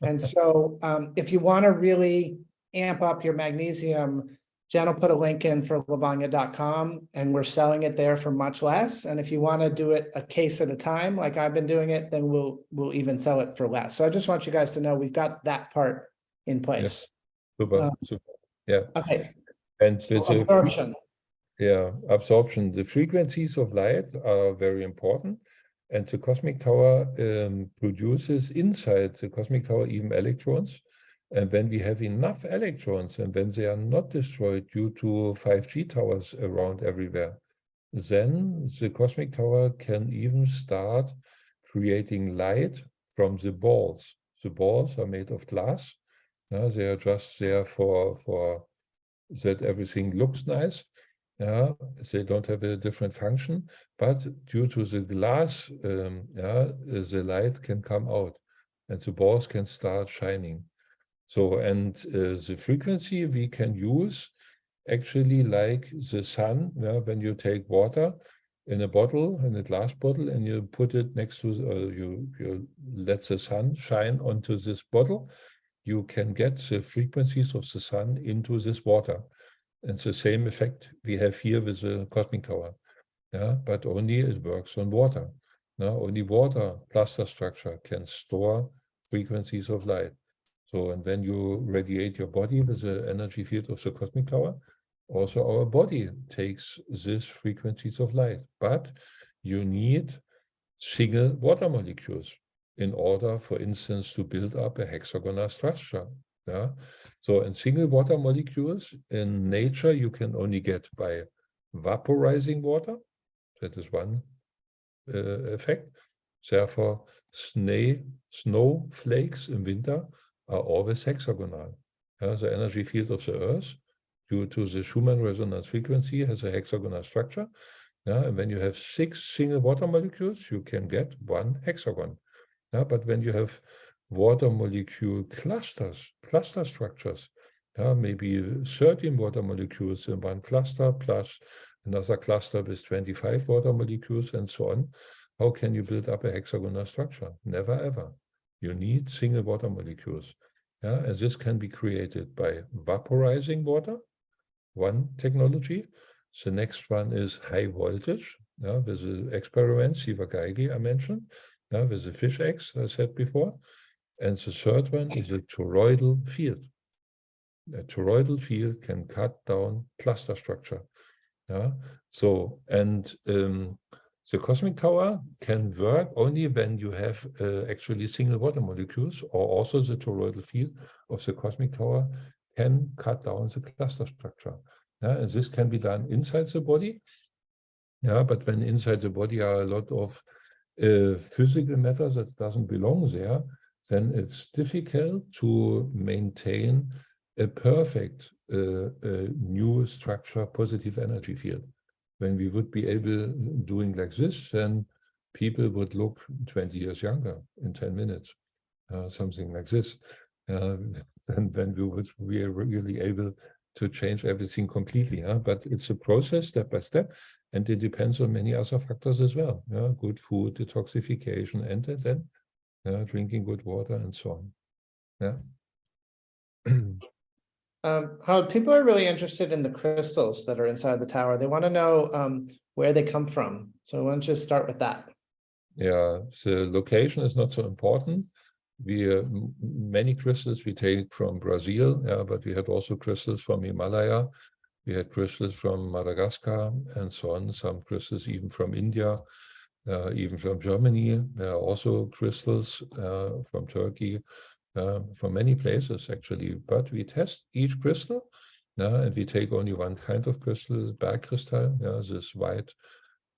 And so if you want to really amp up your magnesium, Jen will put a link in for lavanya.com, and we're selling it there for much less. And if you want to do it a case at a time, like I've been doing it, then we'll even sell it for less. So I just want you guys to know we've got that part in place. Super, super. Yeah. Okay. And So with the absorption. absorption, the frequencies of light are very important. And the cosmic tower produces inside the cosmic tower even electrons. And when we have enough electrons and when they are not destroyed due to 5G towers around everywhere, then the cosmic tower can even start creating light from the balls. The balls are made of glass. They are just there for that everything looks nice. They don't have a different function, but due to the glass, the light can come out and the balls can start shining. So, and the frequency we can use actually like the sun, when you take water in a bottle, in a glass bottle, and you put it next to, you let the sun shine onto this bottle, you can get the frequencies of the sun into this water. And the same effect we have here with the cosmic tower. But only it works on water. Only water cluster structure can store frequencies of light. So, and when you radiate your body with the energy field of the cosmic tower, also our body takes these frequencies of light. But you need single water molecules in order, for instance, to build up a hexagonal structure. So, in single water molecules in nature, you can only get by vaporizing water. That is one effect. Therefore, snowflakes in winter are always hexagonal. The energy field of the Earth, due to the Schumann resonance frequency, has a hexagonal structure. And when you have 6 single water molecules, you can get one hexagon. But when you have water molecule cluster structures, maybe 13 water molecules in one cluster plus another cluster with 25 water molecules and so on, how can you build up a hexagonal structure? Never ever. You need single water molecules. And this can be created by vaporizing water, one technology. The next one is high voltage, with the experiment Siva-Geigy I mentioned, with the fish eggs I said before. And the third one is a toroidal field. A toroidal field can cut down cluster structure. So, and the cosmic tower can work only when you have actually single water molecules, or also the toroidal field of the cosmic tower can cut down the cluster structure. And this can be done inside the body. But when inside the body are a lot of physical matter that doesn't belong there, then it's difficult to maintain a perfect new structure, positive energy field. When we would be able doing like this, then people would look 20 years younger in 10 minutes, something like this. Then when we are really able to change everything completely. But it's a process step by step, and it depends on many other factors as well. Good food, detoxification, and then drinking good water and so on. Harald, people are really interested in the crystals that are inside the tower. They want to know where they come from. So why don't you start with that? Yeah, the location is not so important. We many crystals we take from Brazil, but we had also crystals from Himalaya. We had crystals from Madagascar and so on. Some crystals even from India, even from Germany. There are also crystals from Turkey. From many places actually, but we test each crystal, and we take only one kind of crystal, bergkristall, this white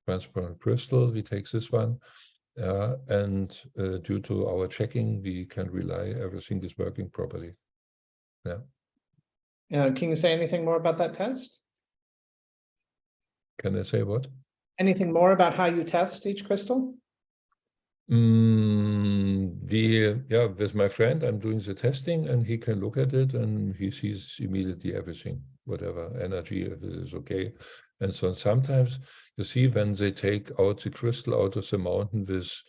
transparent crystal. We take this one, and due to our checking, we can rely everything is working properly. Can you say anything more about that test? Can I say what? Anything more about how you test each crystal? With my friend, I'm doing the testing, and he can look at it and he sees immediately everything, whatever energy, if it is okay. And so sometimes you see when they take out the crystal out of the mountain with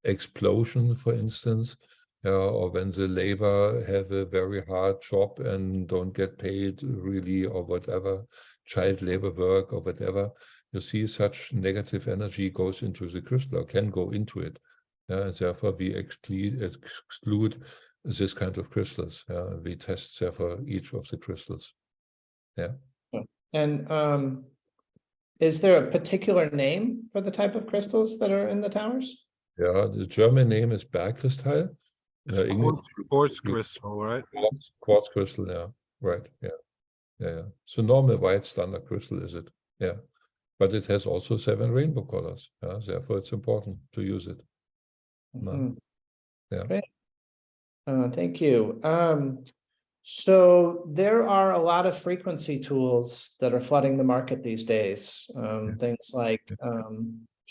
explosion, for instance, or when the labor have a very hard job and don't get paid really, or whatever, child labor work or whatever, you see such negative energy goes into the crystal, or can go into it. And therefore we exclude this kind of crystals. We test therefore each of the crystals. Yeah. And is there a particular name for the type of crystals that are in the towers? Yeah, the German name is Bergkristall. Quartz crystal, right? Quartz crystal, yeah, right, yeah. So normal white standard crystal is it, yeah. But it has also 7 rainbow colors, therefore it's important to use it. Yeah. Great. Thank you. So there are a lot of frequency tools that are flooding the market these days. Things like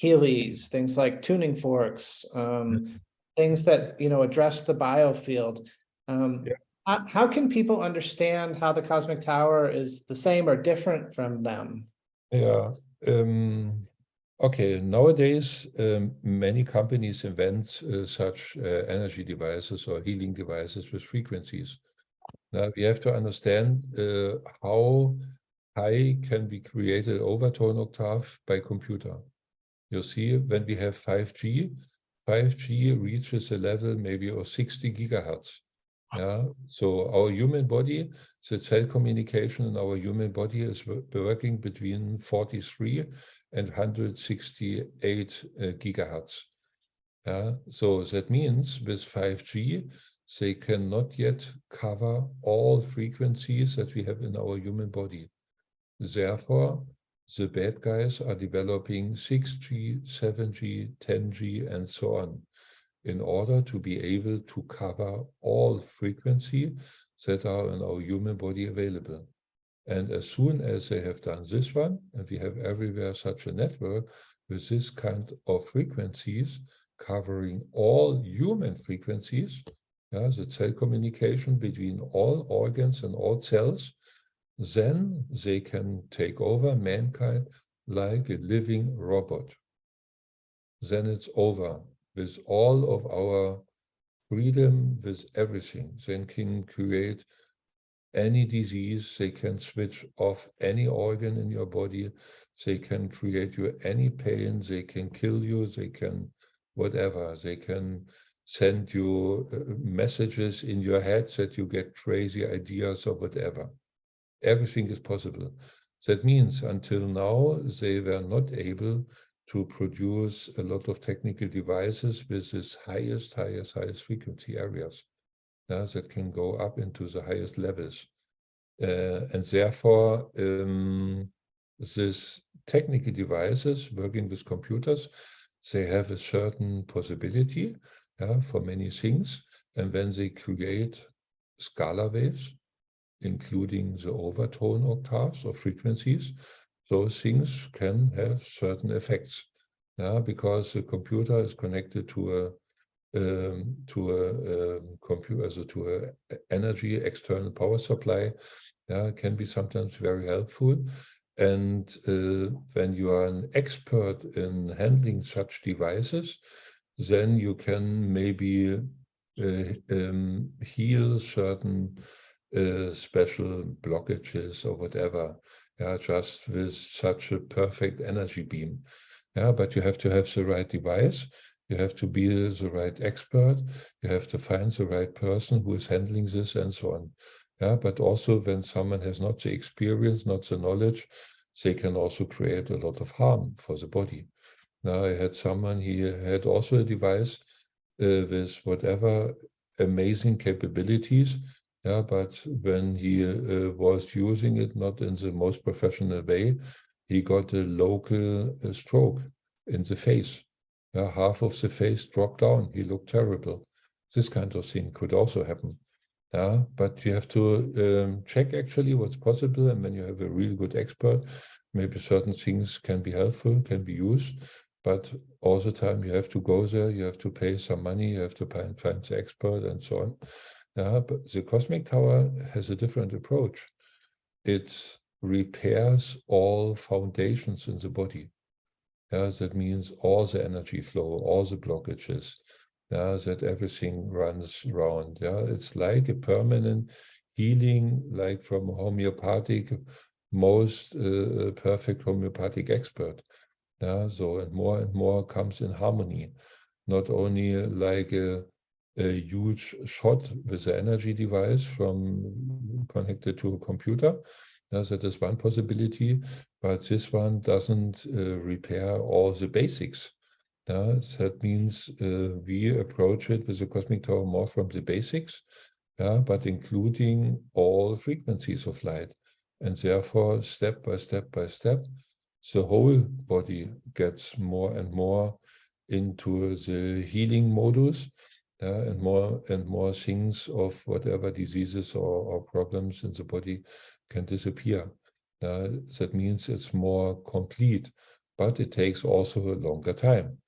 Heelys, things like tuning forks, things that address the biofield. How can people understand how the cosmic tower is the same or different from them? Yeah. Okay. Nowadays, many companies invent such energy devices or healing devices with frequencies. Now we have to understand how high can be created overtone octave by computer. You see, when we have 5G reaches a level maybe of 60 gigahertz. Yeah, so our human body, the cell communication in our human body is working between 43 and 168 gigahertz. Yeah, so that means with 5G, they cannot yet cover all frequencies that we have in our human body. Therefore, the bad guys are developing 6G, 7G, 10G, and so on, in order to be able to cover all frequency that are in our human body available. And as soon as they have done this one, and we have everywhere such a network with this kind of frequencies covering all human frequencies, the cell communication between all organs and all cells, then they can take over mankind like a living robot. Then it's over with all of our freedom, with everything. They can create any disease, they can switch off any organ in your body, they can create you any pain, they can kill you, they can whatever, they can send you messages in your head that you get crazy ideas or whatever. Everything is possible. That means until now, they were not able to produce a lot of technical devices with this highest frequency areas that can go up into the highest levels. And therefore, these technical devices working with computers, they have a certain possibility for many things. And when they create scalar waves, including the overtone octaves or frequencies, those things can have certain effects. Because the computer is connected to a computer, so to an energy external power supply, can be sometimes very helpful. And when you are an expert in handling such devices, then you can maybe heal certain special blockages or whatever, just with such a perfect energy beam. But you have to have the right device. You have to be the right expert. You have to find the right person who is handling this and so on. But also when someone has not the experience, not the knowledge, they can also create a lot of harm for the body. Now I had someone, he had also a device with whatever amazing capabilities, but when he was using it not in the most professional way, he got a local stroke in the face. Half of the face dropped down. He looked terrible. This kind of thing could also happen. But you have to check actually what's possible. And when you have a really good expert, maybe certain things can be helpful, can be used. But all the time you have to go there, you have to pay some money, you have to find the expert and so on. But the Cosmic Tower has a different approach. It repairs all foundations in the body. That means all the energy flow, all the blockages, that everything runs round. It's like a permanent healing, like from homeopathic, most perfect homeopathic expert. So and more comes in harmony, not only like a huge shot with the energy device from connected to a computer. That is one possibility, but this one doesn't repair all the basics. That means we approach it with the cosmic tower more from the basics, but including all frequencies of light. And therefore, step by step by step, the whole body gets more and more into the healing modus, and more things of whatever diseases or problems in the body can disappear. That means it's more complete, but it takes also a longer time.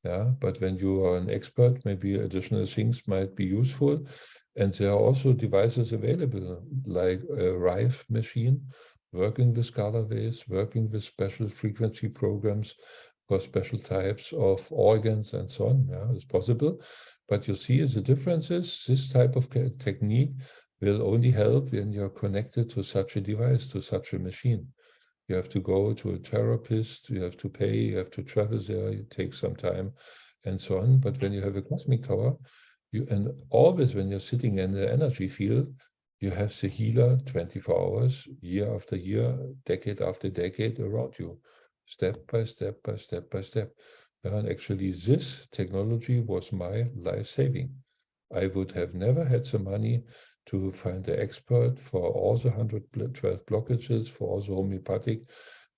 But when you are an expert, maybe additional things might be useful. And there are also devices available, like a Rive machine, working with scalar waves, working with special frequency programs for special types of organs and so on. It's possible. But you see, the difference is this type of technique will only help when you're connected to such a device, to such a machine. You have to go to a therapist, you have to pay, you have to travel there, it takes some time, and so on. But when you have a cosmic tower, and always when you're sitting in the energy field, you have the healer 24 hours, year after year, decade after decade around you, step by step by step by step. And actually, this technology was my life saving. I would have never had the money to find the expert for all the 112 blockages, for all the homeopathic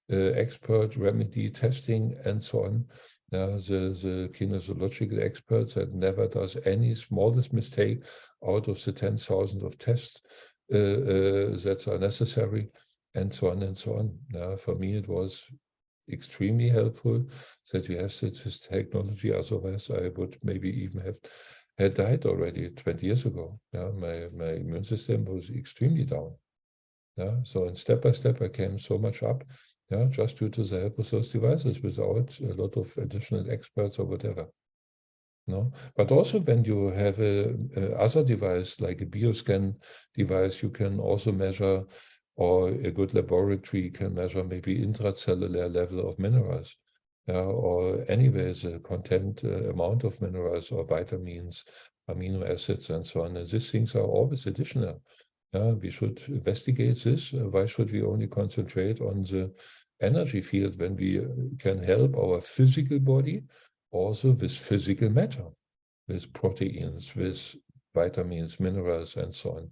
expert remedy testing, and so on. The kinesiological experts that never does any smallest mistake out of the 10,000 of tests that are necessary, and so on and so on. For me, it was extremely helpful that we have this technology. Otherwise, I would maybe even have had died already 20 years ago. My immune system was extremely down. So in step by step, I came so much up, just due to the help of those devices, without a lot of additional experts or whatever. But also when you have a other device, like a bioscan device, you can also measure, or a good laboratory can measure maybe intracellular level of minerals. Or anyways, a content amount of minerals or vitamins, amino acids, and so on. And these things are always additional. We should investigate this. Why should we only concentrate on the energy field when we can help our physical body also with physical matter, with proteins, with vitamins, minerals, and so on.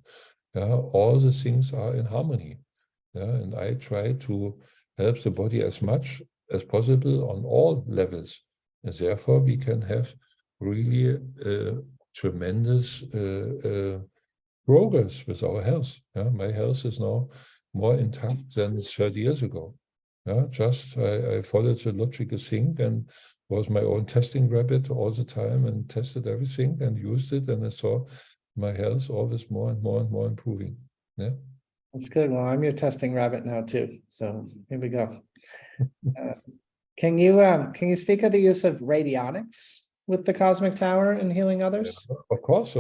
All the things are in harmony. And I try to help the body as much as possible on all levels. And therefore, we can have really tremendous progress with our health. My health is now more intact than 30 years ago. Just I followed the logical thing and was my own testing rabbit all the time and tested everything and used it, and I saw my health always more and more and more improving. That's good. Well, I'm your testing rabbit now too. So here we go. Can you speak of the use of radionics with the cosmic tower in healing others? Of course.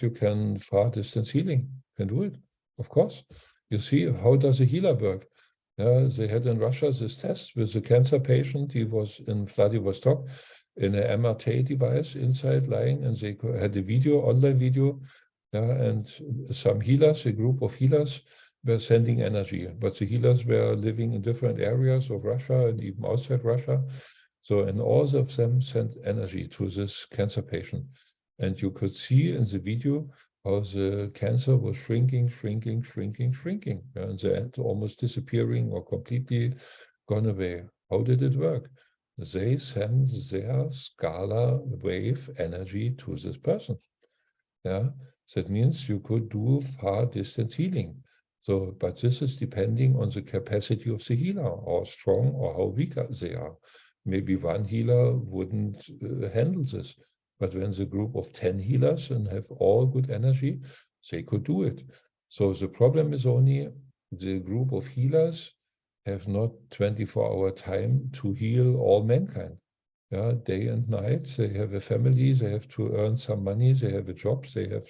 You can far distance healing, can do it. Of course. You see, how does a healer work? They had in Russia this test with a cancer patient. He was in Vladivostok in a MRT device inside lying, and they had a video, online video, and some healers, a group of healers, were sending energy, but the healers were living in different areas of Russia and even outside Russia. So, and all of them sent energy to this cancer patient. And you could see in the video how the cancer was shrinking, and the end almost disappearing or completely gone away. How did it work? They sent their scalar wave energy to this person. That means you could do far distance healing. So, but this is depending on the capacity of the healer, how strong or how weak they are. Maybe one healer wouldn't handle this, but when the group of 10 healers and have all good energy, they could do it. So the problem is only the group of healers have not 24-hour time to heal all mankind. yeah, day and night. They have a family, they have to earn some money, they have a job, they have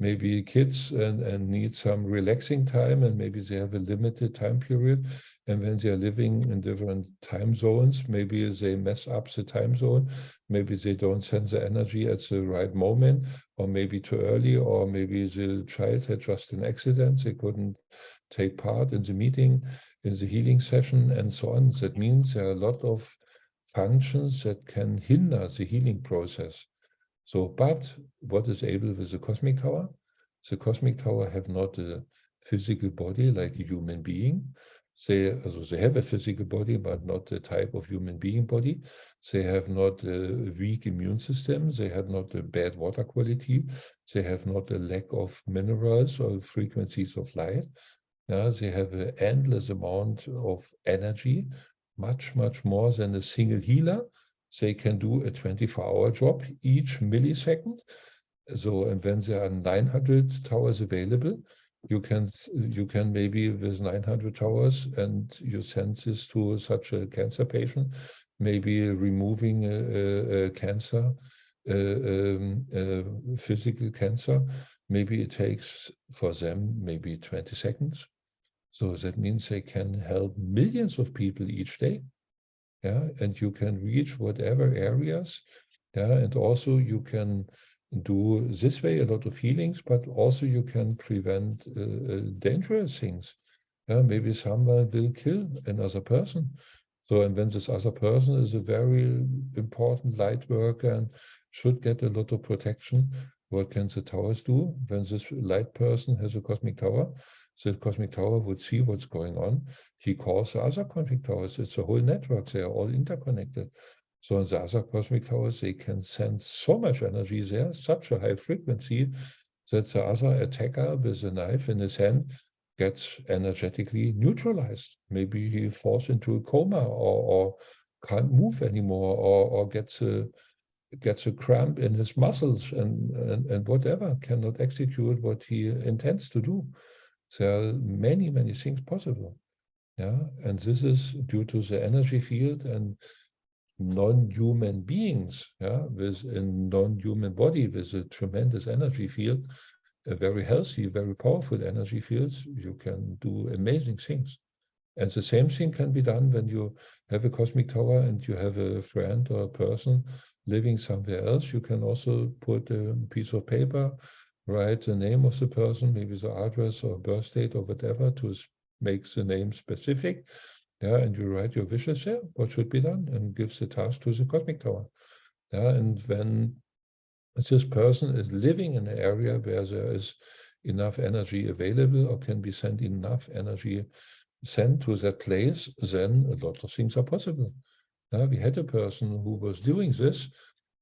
maybe kids and need some relaxing time, and maybe they have a limited time period. And when they are living in different time zones, maybe they mess up the time zone, maybe they don't send the energy at the right moment, or maybe too early, or maybe the child had just an accident, they couldn't take part in the meeting, in the healing session, and so on. That means there are a lot of functions that can hinder the healing process. So, but what is able with the cosmic tower? The cosmic tower have not a physical body like a human being. They have a physical body, but not the type of human being body. They have not a weak immune system. They have not a bad water quality. They have not a lack of minerals or frequencies of light. They have an endless amount of energy, much, much more than a single healer. They can do a 24-hour job each millisecond. So, and when there are 900 towers available, you can maybe with 900 towers, and you send this to such a cancer patient, maybe removing a cancer, physical cancer, maybe it takes for them maybe 20 seconds. So that means they can help millions of people each day. Yeah, and you can reach whatever areas. Yeah, and also you can do this way a lot of healings, but also you can prevent dangerous things. Yeah, maybe someone will kill another person. So, and when this other person is a very important light worker and should get a lot of protection, what can the towers do? When this light person has a cosmic tower, the cosmic tower would see what's going on. He calls the other cosmic towers. It's a whole network. They are all interconnected. So in the other cosmic towers, they can send so much energy there, such a high frequency, that the other attacker with a knife in his hand gets energetically neutralized. Maybe he falls into a coma, or can't move anymore, or gets a cramp in his muscles, and whatever, cannot execute what he intends to do. There are many, many things possible. Yeah, and this is due to the energy field and non-human beings, yeah, with a non-human body with a tremendous energy field, a very healthy, very powerful energy fields. You can do amazing things. And the same thing can be done when you have a cosmic tower and you have a friend or a person living somewhere else. You can also put a piece of paper, write the name of the person, maybe the address or birth date or whatever, to make the name specific. Yeah, and you write your wishes there, what should be done, and give the task to the cosmic tower. Yeah, and when this person is living in an area where there is enough energy available, or can be sent enough energy sent to that place, then a lot of things are possible. We had a person who was doing this,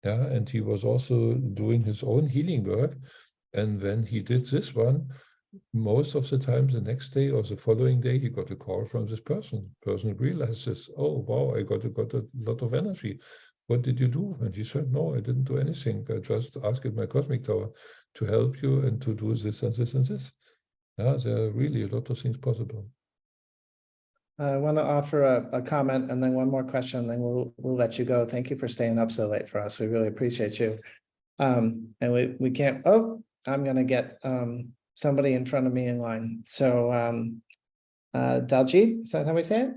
and he was also doing his own healing work. And when he did this one, most of the time, the next day or the following day, he got a call from this person. The person realizes, oh, wow, I got a lot of energy. What did you do? And he said, no, I didn't do anything. I just asked my cosmic tower to help you and to do this and this and this. There are really a lot of things possible. I want to offer a comment and then one more question, and then we'll let you go. Thank you for staying up so late for us. We really appreciate you. And we can't, I'm going to get somebody in front of me in line. So Daljit, is that how we say it?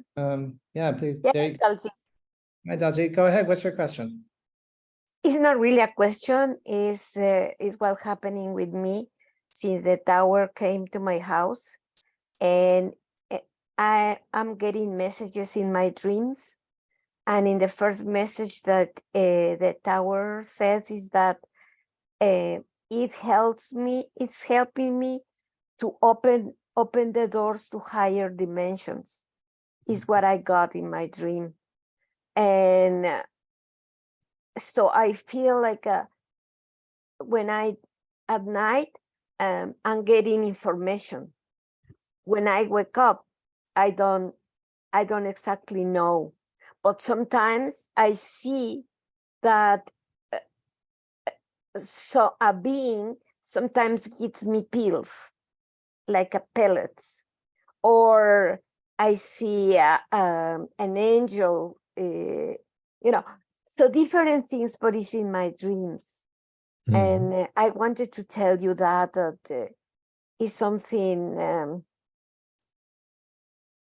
Yeah, please. Yeah, there you... Daljit. Hi, Daljit, go ahead. What's your question? It's not really a question. Is what's happening with me since the tower came to my house, and I'm getting messages in my dreams. And in the first message that the tower says is that it's helping me to open the doors to higher dimensions, is what I got in my dream. And so I feel like when at night, I'm getting information. When I wake up, I don't exactly know, but sometimes I see that so a being sometimes gives me pills, like a pellets, or I see an angel, So different things, but it's in my dreams. Mhm. And I wanted to tell you that is something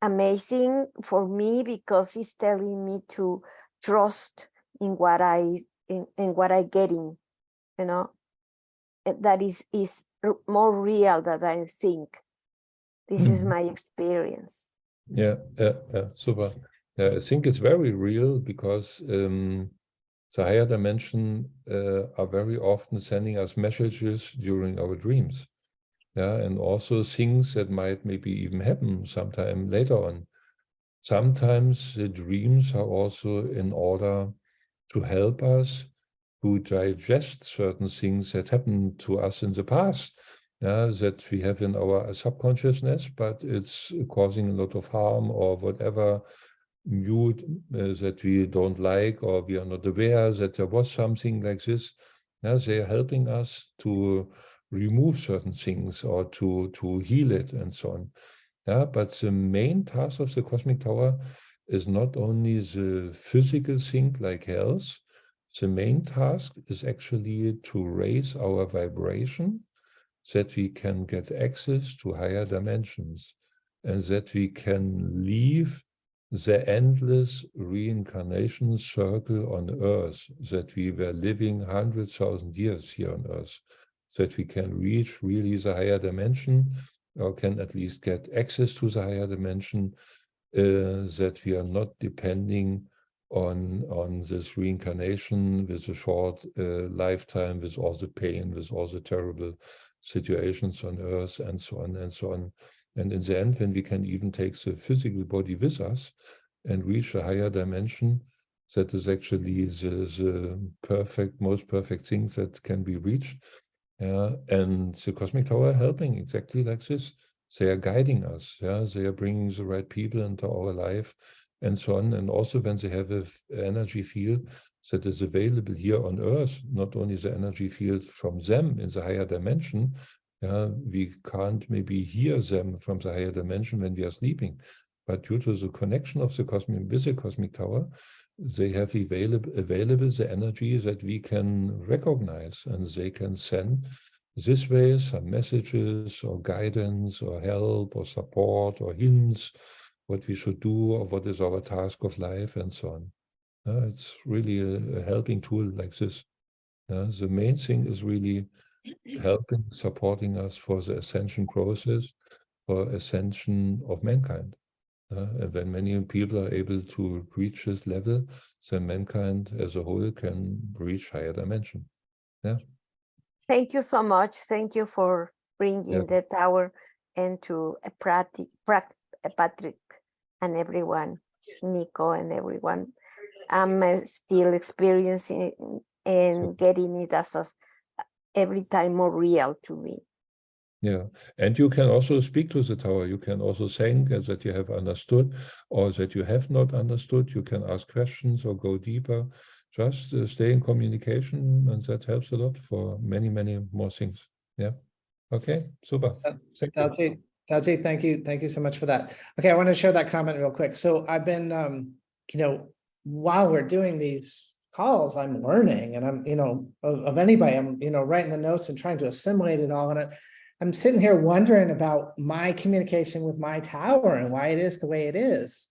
amazing for me, because it's telling me to trust in what in what I getting, you know, that is more real than I think. This is my experience. Yeah, super. I think it's very real because the higher dimension are very often sending us messages during our dreams. Yeah, and also things that might maybe even happen sometime later on. Sometimes the dreams are also in order to help us to digest certain things that happened to us in the past, that we have in our subconsciousness, but it's causing a lot of harm or whatever mood that we don't like, or we are not aware that there was something like this. They are helping us to remove certain things or to heal it and so on. But the main task of the cosmic tower is not only the physical thing like health. The main task is actually to raise our vibration, that we can get access to higher dimensions, and that we can leave the endless reincarnation circle on Earth, that we were living 100,000 years here on Earth, that we can reach really the higher dimension, or can at least get access to the higher dimension, that we are not depending on this reincarnation with a short lifetime, with all the pain, with all the terrible situations on Earth, and so on and so on. And in the end, when we can even take the physical body with us and reach a higher dimension, that is actually the most perfect thing that can be reached. And the cosmic tower helping exactly like this. They are guiding us. They are bringing the right people into our life, and so on. And also when they have an energy field that is available here on Earth, not only the energy field from them in the higher dimension, we can't maybe hear them from the higher dimension when we are sleeping, but due to the connection of the cosmic with the cosmic tower, they have available the energy that we can recognize, and they can send this way some messages or guidance or help or support or hints what we should do or what is our task of life and so on. It's really a helping tool like this. The main thing is really helping, supporting us for the ascension process, for ascension of mankind. And when many people are able to reach this level, then mankind as a whole can reach higher dimension. Yeah. Thank you so much. Thank you for bringing the tower into a Patrick and everyone, Nico and everyone. I'm still experiencing and getting it as every time more real to me. Yeah, and you can also speak to the tower. You can also thank that you have understood, or that you have not understood. You can ask questions or go deeper. Just stay in communication, and that helps a lot for many, many more things. Yeah. Okay, super. Thank you. Daji, thank you. Thank you so much for that. Okay, I want to share that comment real quick. So I've been, while we're doing these calls, I'm learning, and I'm, of anybody, I'm, writing the notes and trying to assimilate it all. And I'm sitting here wondering about my communication with my tower and why it is the way it is.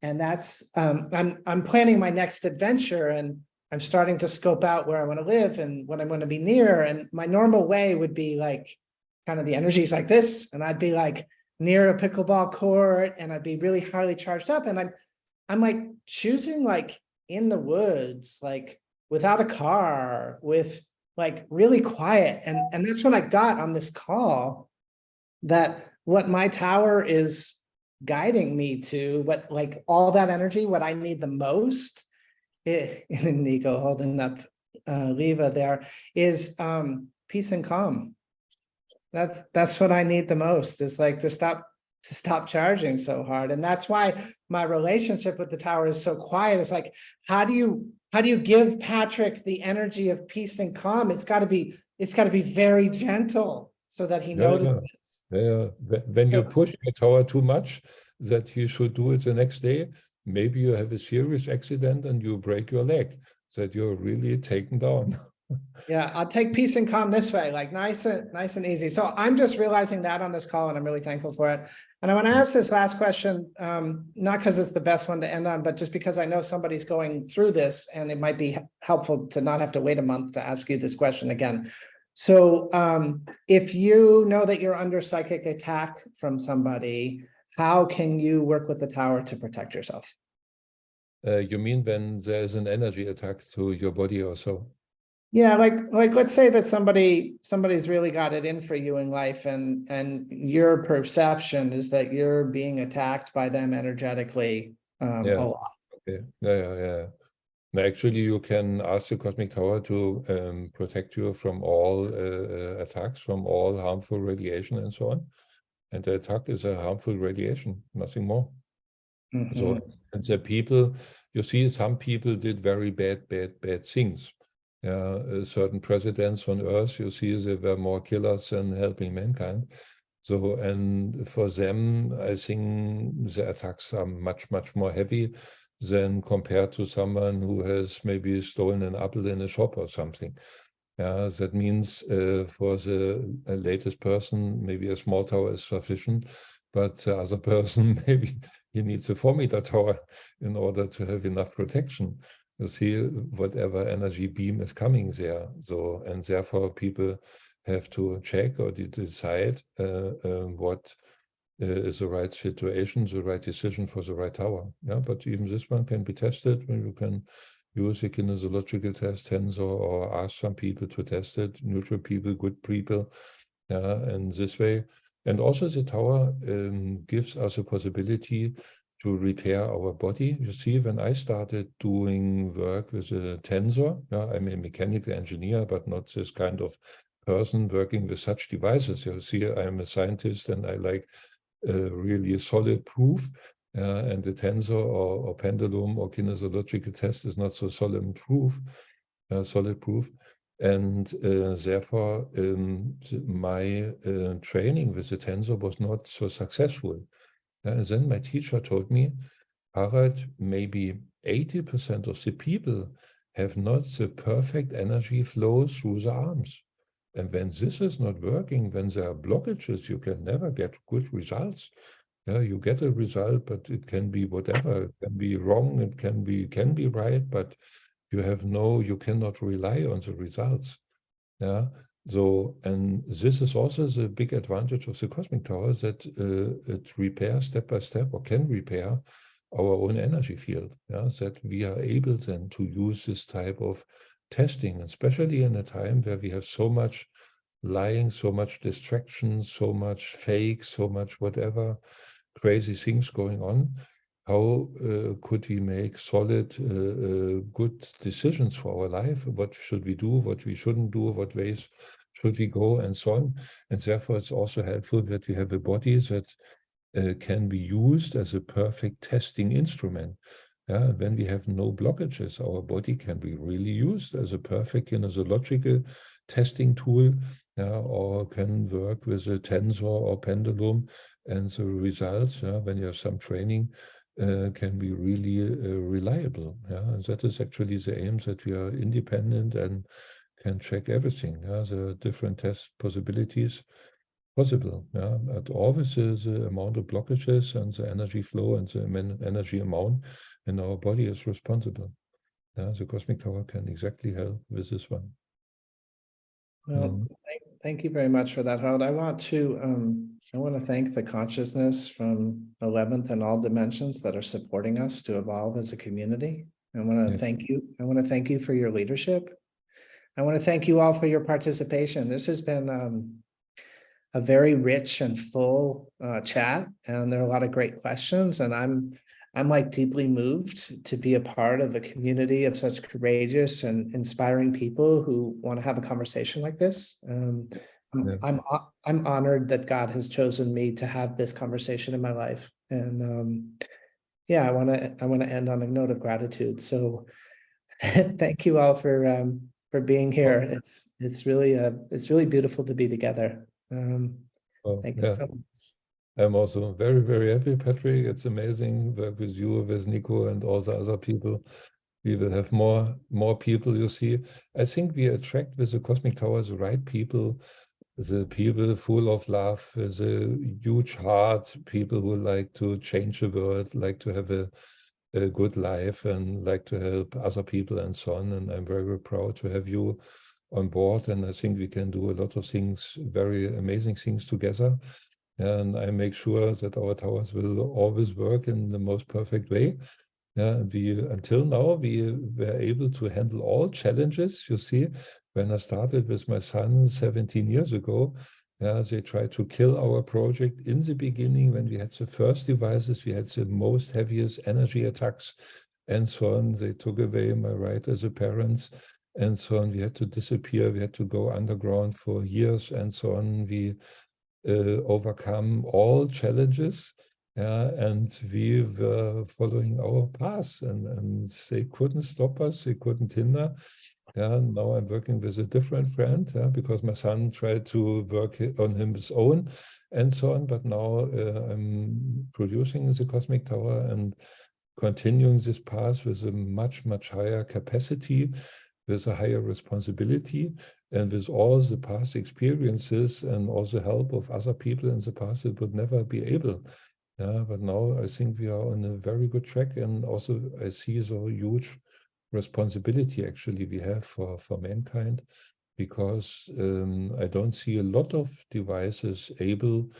And that's, I'm planning my next adventure, and I'm starting to scope out where I want to live and what I'm going to be near. And my normal way would be like, kind of the energies like this, and I'd be like near a pickleball court, and I'd be really highly charged up. And I'm like choosing like in the woods, like without a car, with like really quiet. And that's when I got on this call that what my tower is guiding me to, what like all that energy, what I need the most, and Nico holding up Leva there, is peace and calm. That's what I need the most, is like to stop charging so hard. And that's why my relationship with the tower is so quiet. It's like, how do you give Patrick the energy of peace and calm? It's got to be very gentle so that he notices. Yeah. When you push your tower too much, that you should do it the next day, maybe you have a serious accident and you break your leg. that you're really taken down. Yeah, I'll take peace and calm this way, like nice and easy. So I'm just realizing that on this call, and I'm really thankful for it. And I want to ask this last question, not because it's the best one to end on, but just because I know somebody's going through this, and it might be helpful to not have to wait a month to ask you this question again. So if you know that you're under psychic attack from somebody, how can you work with the tower to protect yourself? You mean when there's an energy attack to your body or so? Yeah, like let's say that somebody's really got it in for you in life, and your perception is that you're being attacked by them energetically a lot. Okay. Yeah. No, actually, you can ask the Cosmic Tower to protect you from all attacks, from all harmful radiation and so on. And the attack is a harmful radiation, nothing more. So, and the people, you see, some people did very bad things. Certain presidents on Earth, you see, they were more killers than helping mankind. So, and for them, I think the attacks are much more heavy than compared to someone who has maybe stolen an apple in a shop or something. That means for the latest person, maybe a small tower is sufficient, but the other person, maybe he needs a 4-meter tower in order to have enough protection. You see, whatever energy beam is coming there. So, and therefore people have to check or decide what is the right situation, the right decision for the right tower. Yeah, but even this one can be tested when you can use a kinesiological test, tensor, or ask some people to test it, neutral people, good people, and this way. And also the tower gives us a possibility to repair our body. You see, when I started doing work with a tensor, I'm a mechanical engineer, but not this kind of person working with such devices. You see, I'm a scientist and I like really solid proof. And the tensor or pendulum or kinesiological test is not so solid proof. And therefore, my training with the tensor was not so successful. And then my teacher told me, Harald, maybe 80% of the people have not the perfect energy flow through the arms. And when this is not working, when there are blockages, you can never get good results. You get a result, but it can be whatever. It can be wrong, it can be right, but you cannot rely on the results. So, and this is also the big advantage of the Cosmic Tower, that it repairs step by step, or can repair our own energy field. That we are able then to use this type of testing, especially in a time where we have so much lying, so much distraction, so much fake, so much whatever crazy things going on. How could we make solid, good decisions for our life? What should we do? What we shouldn't do? What ways should we go? And so on. And therefore, it's also helpful that we have a body that can be used as a perfect testing instrument. When we have no blockages, our body can be really used as a perfect kinesiological testing tool, or can work with a tensor or pendulum, and the results, when you have some training, can be really reliable. And that is actually the aim, that we are independent and can check everything. The different test possibilities possible. But always the amount of blockages and the energy flow and the energy amount in our body is responsible. The Cosmic Tower can exactly help with this one. Well, thank you very much for that, Harald. I want to thank the consciousness from 11th and all dimensions that are supporting us to evolve as a community. I want to thank you. I want to thank you for your leadership. I want to thank you all for your participation. This has been a very rich and full chat, and there are a lot of great questions, and I'm like deeply moved to be a part of a community of such courageous and inspiring people who want to have a conversation like this. I'm honored that God has chosen me to have this conversation in my life, and I want to end on a note of gratitude. So thank you all for being here. It's really beautiful to be together. Thank you so much. I'm also very happy, Patrick. It's amazing work with you, with Nico, and all the other people. we will have more people, you see. I think we attract with the Cosmic Tower the right people, the people full of love, with a huge heart, people who like to change the world, like to have a good life and like to help other people and so on. And I'm very, very proud to have you on board. And I think we can do a lot of things, very amazing things together. And I make sure that our towers will always work in the most perfect way. Yeah, until now, we were able to handle all challenges. You see, when I started with my son 17 years ago, they tried to kill our project in the beginning. When we had the first devices, we had the most heaviest energy attacks and so on. They took away my right as a parent and so on. We had to disappear. We had to go underground for years and so on. We overcome all challenges. And we were following our path, and they couldn't stop us, they couldn't hinder. Now I'm working with a different friend, because my son tried to work on his own and so on. But now I'm producing the Cosmic Tower and continuing this path with a much, much higher capacity, with a higher responsibility, and with all the past experiences and all the help of other people in the past, it would never be able. But now I think we are on a very good track, and also I see the huge responsibility actually we have for mankind, because I don't see a lot of devices able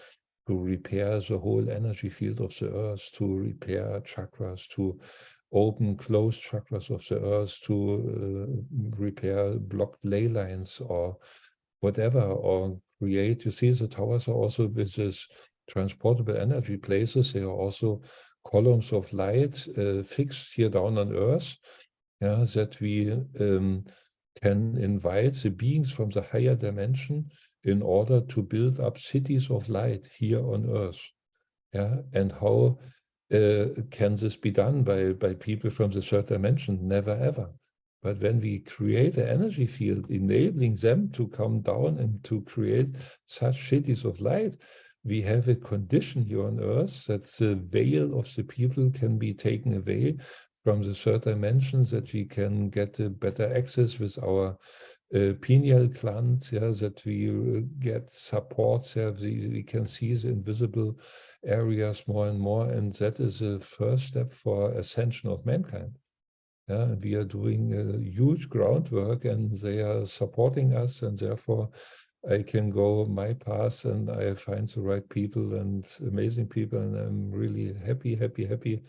to repair the whole energy field of the earth, to repair chakras, to open closed chakras of the earth, to repair blocked ley lines or whatever, or create. You see, the towers are also with this transportable energy places. They are also columns of light fixed here down on Earth, that we can invite the beings from the higher dimension in order to build up cities of light here on Earth. And how can this be done by people from the third dimension? Never ever. But when we create an energy field, enabling them to come down and to create such cities of light, we have a condition here on Earth that the veil of the people can be taken away from the third dimension, that we can get a better access with our pineal gland, that we get support, we can see the invisible areas more and more, and that is the first step for ascension of mankind. We are doing a huge groundwork, and they are supporting us, and therefore I can go my path, and I find the right people and amazing people, and I'm really happy.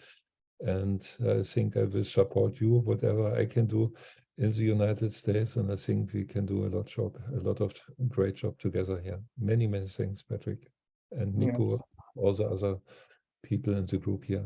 And I think I will support you, whatever I can do in the United States, and I think we can do a lot of great job together here. Many things, Patrick and Nico, Yes. all the other people in the group here.